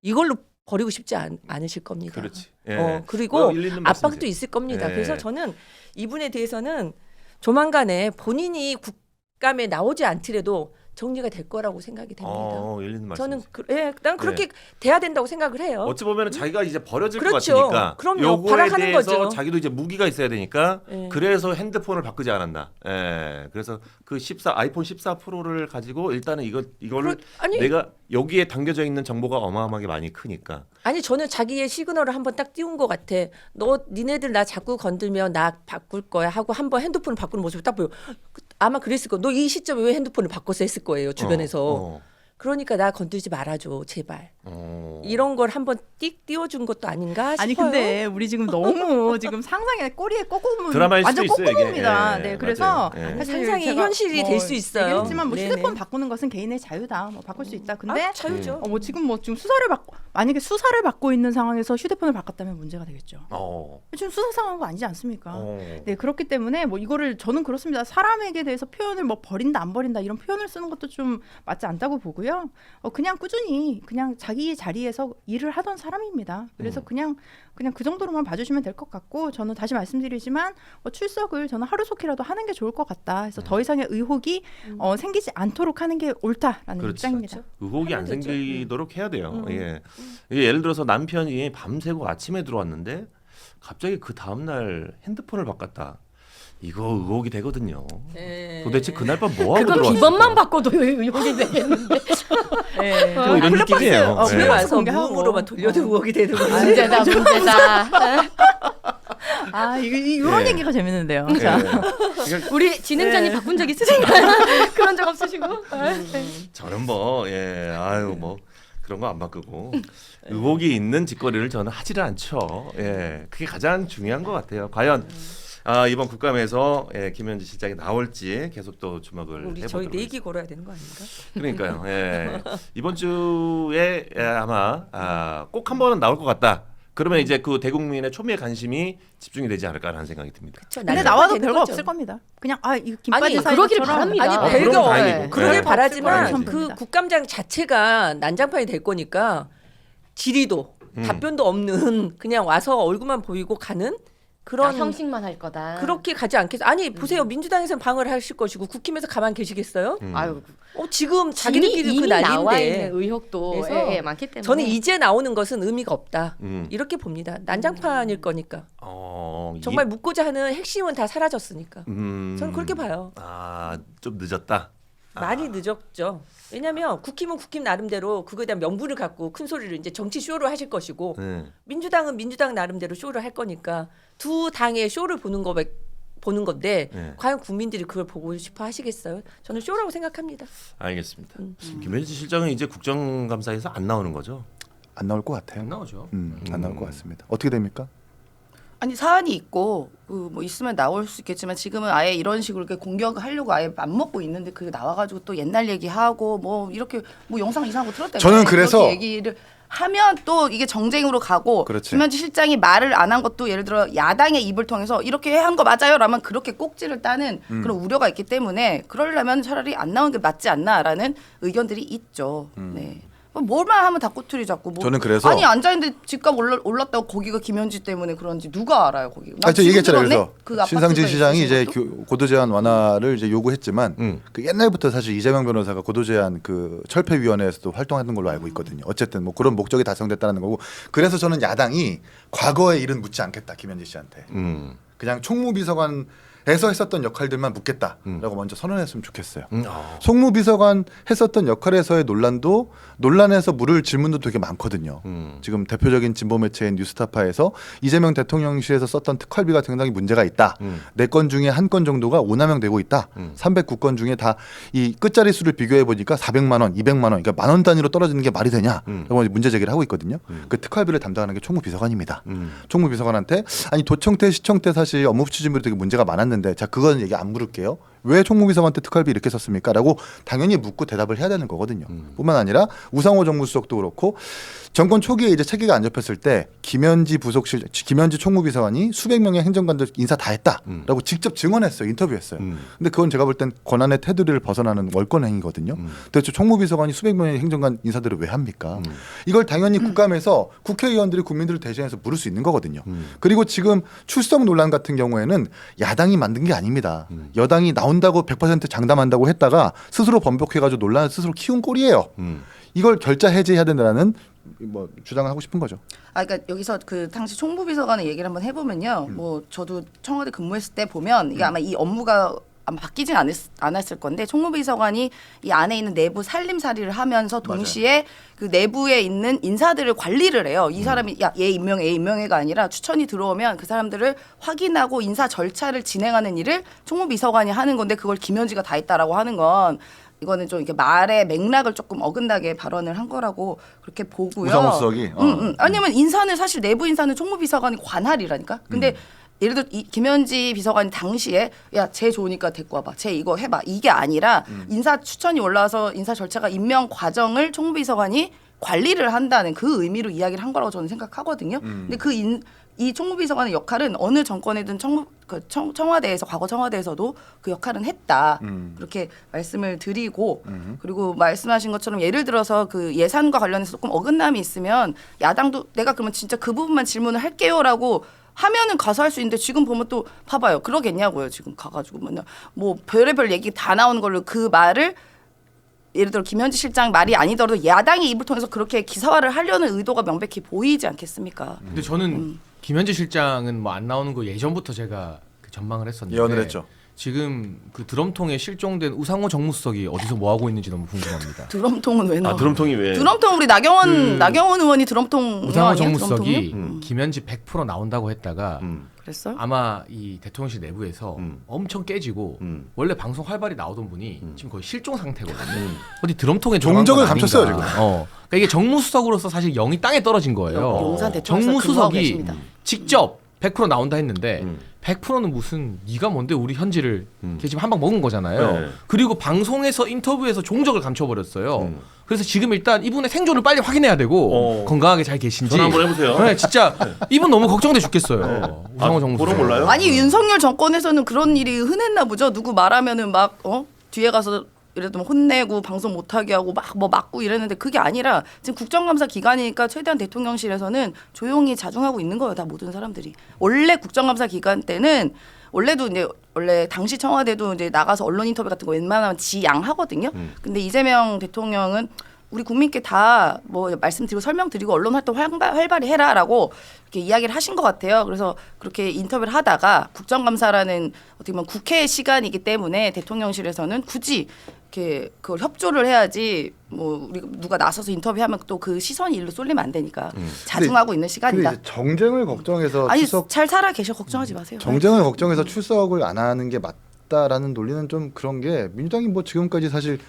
이걸로 버리고 싶지 않으실 겁니다. 그렇지. 예. 그리고 일리 있는 압박도 말씀이세요. 있을 겁니다. 예. 그래서 저는 이분에 대해서는 조만간에 본인이 국감에 나오지 않더라도 정리가 될 거라고 생각이 됩니다. 일리 있는 저는 말씀이세요. 난 그렇게 돼야 된다고 생각을 해요. 어찌 보면 자기가 이제 버려질 그렇죠. 것 같으니까 그럼요. 요거에 발악하는 대해서 거죠. 자기도 이제 무기가 있어야 되니까 예. 그래서 핸드폰을 바꾸지 않았나. 예. 그래서 그 아이폰 14 프로를 가지고 일단은 이거를 아니 내가 여기에 담겨져 있는 정보가 어마어마하게 많이 크니까. 아니 저는 자기의 시그널을 한번 딱 띄운 것 같아. 니네들 나 자꾸 건들면 나 바꿀 거야 하고 한번 핸드폰을 바꾸는 모습을 딱 보여. 아마 그랬을 거. 너 이 시점에 왜 핸드폰을 바꿔서 했을 거예요 주변에서. 그러니까 나 건들지 말아줘 제발. 이런 걸 한번 띡 띄워준 것도 아닌가 싶어요. 아니 근데 우리 지금 너무 지금 상상에 꼬리에 꼬꼬문 드라마일 수도 완전 있어요, 이게. 꼬꼬문입니다. 예, 네, 그래서 맞아요. 예. 사실 상상이 제가 현실이 될 수 있어요. 얘기했지만 뭐 네네. 휴대폰 바꾸는 것은 개인의 자유다. 뭐 바꿀 수 있다. 근데 자유죠. 뭐 지금 만약에 수사를 받고 있는 상황에서 휴대폰을 바꿨다면 문제가 되겠죠. 지금 수사 상황은 아니지 않습니까? 네, 그렇기 때문에 뭐 이거를 저는 그렇습니다. 사람에게 대해서 표현을 뭐 버린다 안 버린다 이런 표현을 쓰는 것도 좀 맞지 않다고 보고요. 그냥 꾸준히 그냥 자기 자리에서 일을 하던 사람입니다. 그래서 그냥 그 정도로만 봐주시면 될 것 같고 저는 다시 말씀드리지만 출석을 저는 하루속히라도 하는 게 좋을 것 같다. 그래서 더 이상의 의혹이 생기지 않도록 하는 게 옳다라는 그렇죠. 입장입니다. 의혹이 안 되죠. 생기도록 해야 돼요. 예. 예를 들어서 남편이 밤새고 아침에 들어왔는데 갑자기 그 다음날 핸드폰을 바꿨다. 이거 의혹이 되거든요. 네. 도대체 그날 밤 뭐 하고 그건 들어왔을까? 비번만 바꿔도 의혹이 되겠는데. 네, 뭐 이런 느낌이에요. 집에 예. 와서 공개하고. 무음으로만 돌려도 의혹이 되는 거지. 문제다 문제다. 이런 예. 얘기가 재밌는데요. 예. 자, 우리 진행자님 네. 바꾼 적 있으신가요? 그런 적 없으시고? 저는 뭐 그런 거 안 바꾸고 의혹이 있는 짓거리를 저는 하지를 않죠. 예, 그게 가장 중요한 것 같아요. 과연 이번 국감에서 김현지 실장이 나올지 계속 또 주목을 우리 해보도록 저희 하겠습니다. 내기 걸어야 되는 거 아닌가? 그러니까요. 예. 이번 주에 아마 꼭 한 번은 나올 것 같다. 그러면 이제 그 대국민의 초미의 관심이 집중이 되지 않을까라는 생각이 듭니다. 근데 나와도 별거 없을 겁니다. 그냥 이거 김빠지 그러길 사이버처럼 바랍니다. 아니 그러면 별거 다행이고. 그러길 네. 바라지만 없을 그 겁니다. 국감장 자체가 난장판이 될 거니까 질의도 답변도 없는 그냥 와서 얼굴만 보이고 가는 그런 형식만 할 거다. 그렇게 가지 않겠어. 아니 보세요. 민주당에서는 방어를 하실 것이고 국힘에서 가만 계시겠어요? 아유, 지금 자기들끼리 이미 그 나와 있는 난리인데 의혹도 그래서 많기 때문에 저는 이제 나오는 것은 의미가 없다. 음. 이렇게 봅니다. 난장판일 거니까. 어, 정말 묻고자 하는 핵심은 다 사라졌으니까. 저는 그렇게 봐요. 좀 늦었다. 많이 늦었죠. 왜냐하면 국힘은 국힘 나름대로 그거에 대한 명분을 갖고 큰 소리를 이제 정치 쇼를 하실 것이고 민주당은 민주당 나름대로 쇼를 할 거니까 두 당의 쇼를 보는 건데 네. 과연 국민들이 그걸 보고 싶어 하시겠어요? 저는 쇼라고 생각합니다. 알겠습니다. 김현지 실장은 이제 국정감사에서 안 나오는 거죠? 안 나올 것 같아요. 안 나오죠. 안 나올 것 같습니다. 어떻게 됩니까? 아니 사안이 있고 뭐 있으면 나올 수 있겠지만 지금은 아예 이런 식으로 이렇게 공격을 하려고 아예 안 먹고 있는데 그게 나와가지고 또 옛날 얘기하고 뭐 이렇게 뭐 영상 이상한 거 틀었다며 저는 그래서 그렇게 얘기를 하면 또 이게 정쟁으로 가고 그렇지. 김현지 실장이 말을 안 한 것도 예를 들어 야당의 입을 통해서 이렇게 한 거 맞아요? 라면 그렇게 꼭지를 따는 그런 우려가 있기 때문에 그러려면 차라리 안 나오는 게 맞지 않나라는 의견들이 있죠. 네. 뭘만 하면 다 꼬투리 잡고 뭐 저는 그래서 아니 앉아있는데 집값 올랐다고 거기가 김현지 때문에 그런지 누가 알아요 거기? 나 저 지금 얘기했잖아요. 들었네? 그래서 그 아파트가 신상진 시장이 이제 있으신 것도? 고도 제한 완화를 이제 요구했지만 그 옛날부터 사실 이재명 변호사가 고도 제한 그 철폐위원회에서도 활동하는 걸로 알고 있거든요. 어쨌든 뭐 그런 목적이 달성됐다는 거고 그래서 저는 야당이 과거의 일은 묻지 않겠다 김현지 씨한테 그냥 총무비서관 에서 했었던 역할들만 묻겠다라고 먼저 선언했으면 좋겠어요. 송무비서관 했었던 역할에서의 논란에서 물을 질문도 되게 많거든요. 지금 대표적인 진보 매체인 뉴스타파에서 이재명 대통령실에서 썼던 특활비가 상당히 문제가 있다. 4건 중에 1건 정도가 오남용되고 있다. 309건 중에 다 이 끝자리 수를 비교해 보니까 400만 원, 200만 원, 그러니까 만 원 단위로 떨어지는 게 말이 되냐? 라고 문제 제기를 하고 있거든요. 그 특활비를 담당하는 게 총무비서관입니다. 총무비서관한테 아니 도청 때 시청 때 사실 업무 추진비로 되게 문제가 많았는데 자 그건 얘기 안 물을게요. 왜 총무비서관 때 특활비 이렇게 썼습니까?라고 당연히 묻고 대답을 해야 되는 거거든요. 뿐만 아니라 우상호 정무수석도 그렇고 정권 초기에 이제 체계가 안 잡혔을 때 김현지 총무비서관이 수백 명의 행정관들 인사 다 했다라고 직접 증언했어요. 인터뷰했어요. 근데 그건 제가 볼 땐 권한의 테두리를 벗어나는 월권 행위거든요. 도대체 총무비서관이 수백 명의 행정관 인사들을 왜 합니까? 이걸 당연히 국감에서 국회의원들이 국민들을 대신해서 물을 수 있는 거거든요. 그리고 지금 출석 논란 같은 경우에는 야당이 만든 게 아닙니다. 여당이 나온다고 100% 장담한다고 했다가 스스로 번복해가지고 논란을 스스로 키운 꼴이에요. 이걸 결자 해제해야 된다는 뭐 주장을 하고 싶은 거죠. 그러니까 여기서 그 당시 총무비서관의 얘기를 한번 해보면요. 뭐 저도 청와대 근무했을 때 보면 이게 아마 이 업무가 아마 바뀌진 않았을 건데 총무비서관이 이 안에 있는 내부 살림살이를 하면서 동시에 맞아요. 그 내부에 있는 인사들을 관리를 해요. 이 사람이 얘 임명해가 아니라 추천이 들어오면 그 사람들을 확인하고 인사 절차를 진행하는 일을 총무비서관이 하는 건데 그걸 김현지가 다 했다라고 하는 건 이거는 좀 이렇게 말의 맥락을 조금 어긋나게 발언을 한 거라고 그렇게 보고요. 우상호 수석이. 아니면 인사는 사실 내부 인사는 총무비서관이 관할이라니까. 근데 예를 들어 이 김현지 비서관이 당시에 야 쟤 좋으니까 데리고 와봐, 쟤 이거 해봐 이게 아니라 인사 추천이 올라와서 인사 절차가 임명 과정을 총무비서관이 관리를 한다는 그 의미로 이야기를 한 거라고 저는 생각하거든요. 근데 이 총무비서관의 역할은 어느 정권이든 청와대에서 과거 청와대에서도 그 역할은 했다 그렇게 말씀을 드리고 그리고 말씀하신 것처럼 예를 들어서 그 예산과 관련해서 조금 어긋남이 있으면 야당도 내가 그러면 진짜 그 부분만 질문을 할게요라고 하면은 가서 할 수 있는데 지금 보면 또 봐봐요. 그러겠냐고요. 지금 가가지고 뭐 별의별 얘기 다 나오는 걸로 그 말을 예를 들어 김현지 실장 말이 아니더라도 야당의 입을 통해서 그렇게 기사화를 하려는 의도가 명백히 보이지 않겠습니까? 근데 저는 김현지 실장은 뭐 안 나오는 거 예전부터 제가 그 전망을 했었는데 예언을 했죠. 지금 그 드럼통에 실종된 우상호 정무수석이 어디서 뭐 하고 있는지 너무 궁금합니다. 드럼통은 왜 나와? 드럼통이 왜? 드럼통 우리 나경원 의원이 드럼통 우상호 정무수석이 김현지 100% 나온다고 했다가 그랬어요? 아마 이 대통령실 내부에서 엄청 깨지고 원래 방송 활발히 나오던 분이 지금 거의 실종 상태거든요. 어디 드럼통에 종적을 감췄어요 지금. 그러니까 이게 정무수석으로서 사실 영이 땅에 떨어진 거예요. 용산 대통령실 정무수석이 직접 100% 나온다 했는데 100%는 무슨 네가 뭔데 우리 현지를 걔 지금 한 방 먹은 거잖아요. 네. 그리고 방송에서 인터뷰에서 종적을 감춰버렸어요. 그래서 지금 일단 이분의 생존을 빨리 확인해야 되고 건강하게 잘 계신지 전화 한번 해보세요. 네, 진짜 이분 너무 걱정돼 죽겠어요. 우상호 정무수석. 그런 몰라요? 아니 윤석열 정권에서는 그런 일이 흔했나 보죠. 누구 말하면은 막 뒤에 가서 예를 들면 혼내고 방송 못하게 하고 막 뭐 맞고 이랬는데 그게 아니라 지금 국정감사 기간이니까 최대한 대통령실에서는 조용히 자중하고 있는 거예요. 다 모든 사람들이. 원래 국정감사 기간 때는 원래 당시 청와대도 이제 나가서 언론 인터뷰 같은 거 웬만하면 지양하거든요. 근데 이재명 대통령은 우리 국민께 다 뭐 말씀드리고 설명드리고 언론 활동 활발히 해라라고 이렇게 이야기를 하신 것 같아요. 그래서 그렇게 인터뷰를 하다가 국정감사라는 어떻게 보면 국회 시간이기 때문에 대통령실에서는 굳이 이렇게 그걸 협조를 해야지 뭐 우리 누가 나서서 인터뷰하면 또 그 시선이 일로 쏠리면 안 되니까 자중하고 있는 시간이다. 근데 정쟁을 걱정해서 아니 잘 살아 계셔 걱정하지 마세요. 정쟁을 걱정해서 출석을 안 하는 게 맞다라는 논리는 좀 그런 게 민주당이 뭐 지금까지 사실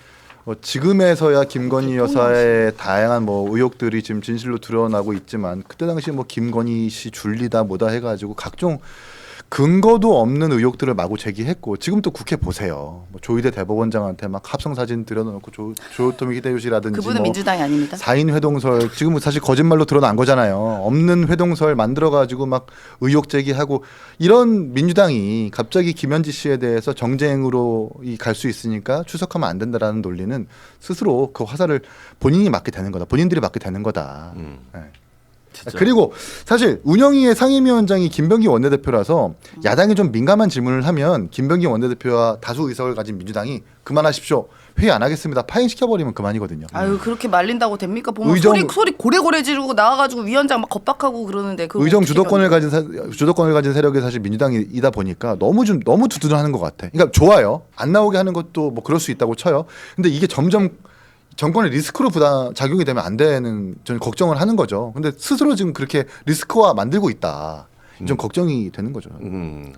지금에서야 김건희 여사의 다양한 뭐 의혹들이 지금 진실로 드러나고 있지만 그때 당시 뭐 김건희 씨 줄리다 뭐다 해가지고 각종 근거도 없는 의혹들을 마구 제기했고 지금 또 국회 보세요. 뭐 조희대 대법원장한테 막 합성 사진 들여놓고 조효토미 히데요시라든지 그분은 민주당이 아닙니다. 4인 회동설 지금 사실 거짓말로 드러난 거잖아요. 없는 회동설 만들어가지고 막 의혹 제기하고 이런 민주당이 갑자기 김현지 씨에 대해서 정쟁으로 갈 수 있으니까 출석하면 안 된다라는 논리는 스스로 그 화살을 본인이 맞게 되는 거다. 본인들이 맞게 되는 거다. 네. 그리고 사실 운영위의 상임위원장이 김병기 원내대표라서 야당이 좀 민감한 질문을 하면 김병기 원내대표와 다수 의석을 가진 민주당이 그만하십시오. 회의 안 하겠습니다. 파행시켜버리면 그만이거든요. 아유 그렇게 말린다고 됩니까? 보면 소리 고래고래 지르고 나와가지고 위원장 막 겁박하고 그러는데 의정 주도권을 가진 세력이 사실 민주당이다 보니까 너무 두둔하는 것 같아. 그러니까 좋아요. 안 나오게 하는 것도 뭐 그럴 수 있다고 쳐요. 근데 이게 점점 정권의 리스크로 작용이 되면 안 되는 저는 걱정을 하는 거죠. 근데 스스로 지금 그렇게 리스크화 만들고 있다. 좀 걱정이 되는 거죠.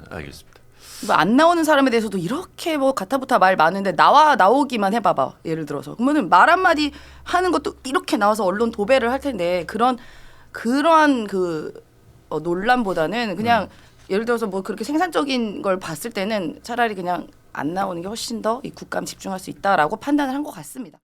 알겠습니다. 뭐 안 나오는 사람에 대해서도 이렇게 뭐 가타부타 말 많은데 나오기만 해봐봐. 예를 들어서 그러면은 말 한마디 하는 것도 이렇게 나와서 언론 도배를 할 텐데 그러한 그 논란보다는 그냥 예를 들어서 뭐 그렇게 생산적인 걸 봤을 때는 차라리 그냥 안 나오는 게 훨씬 더 이 국감 집중할 수 있다라고 판단을 한 것 같습니다.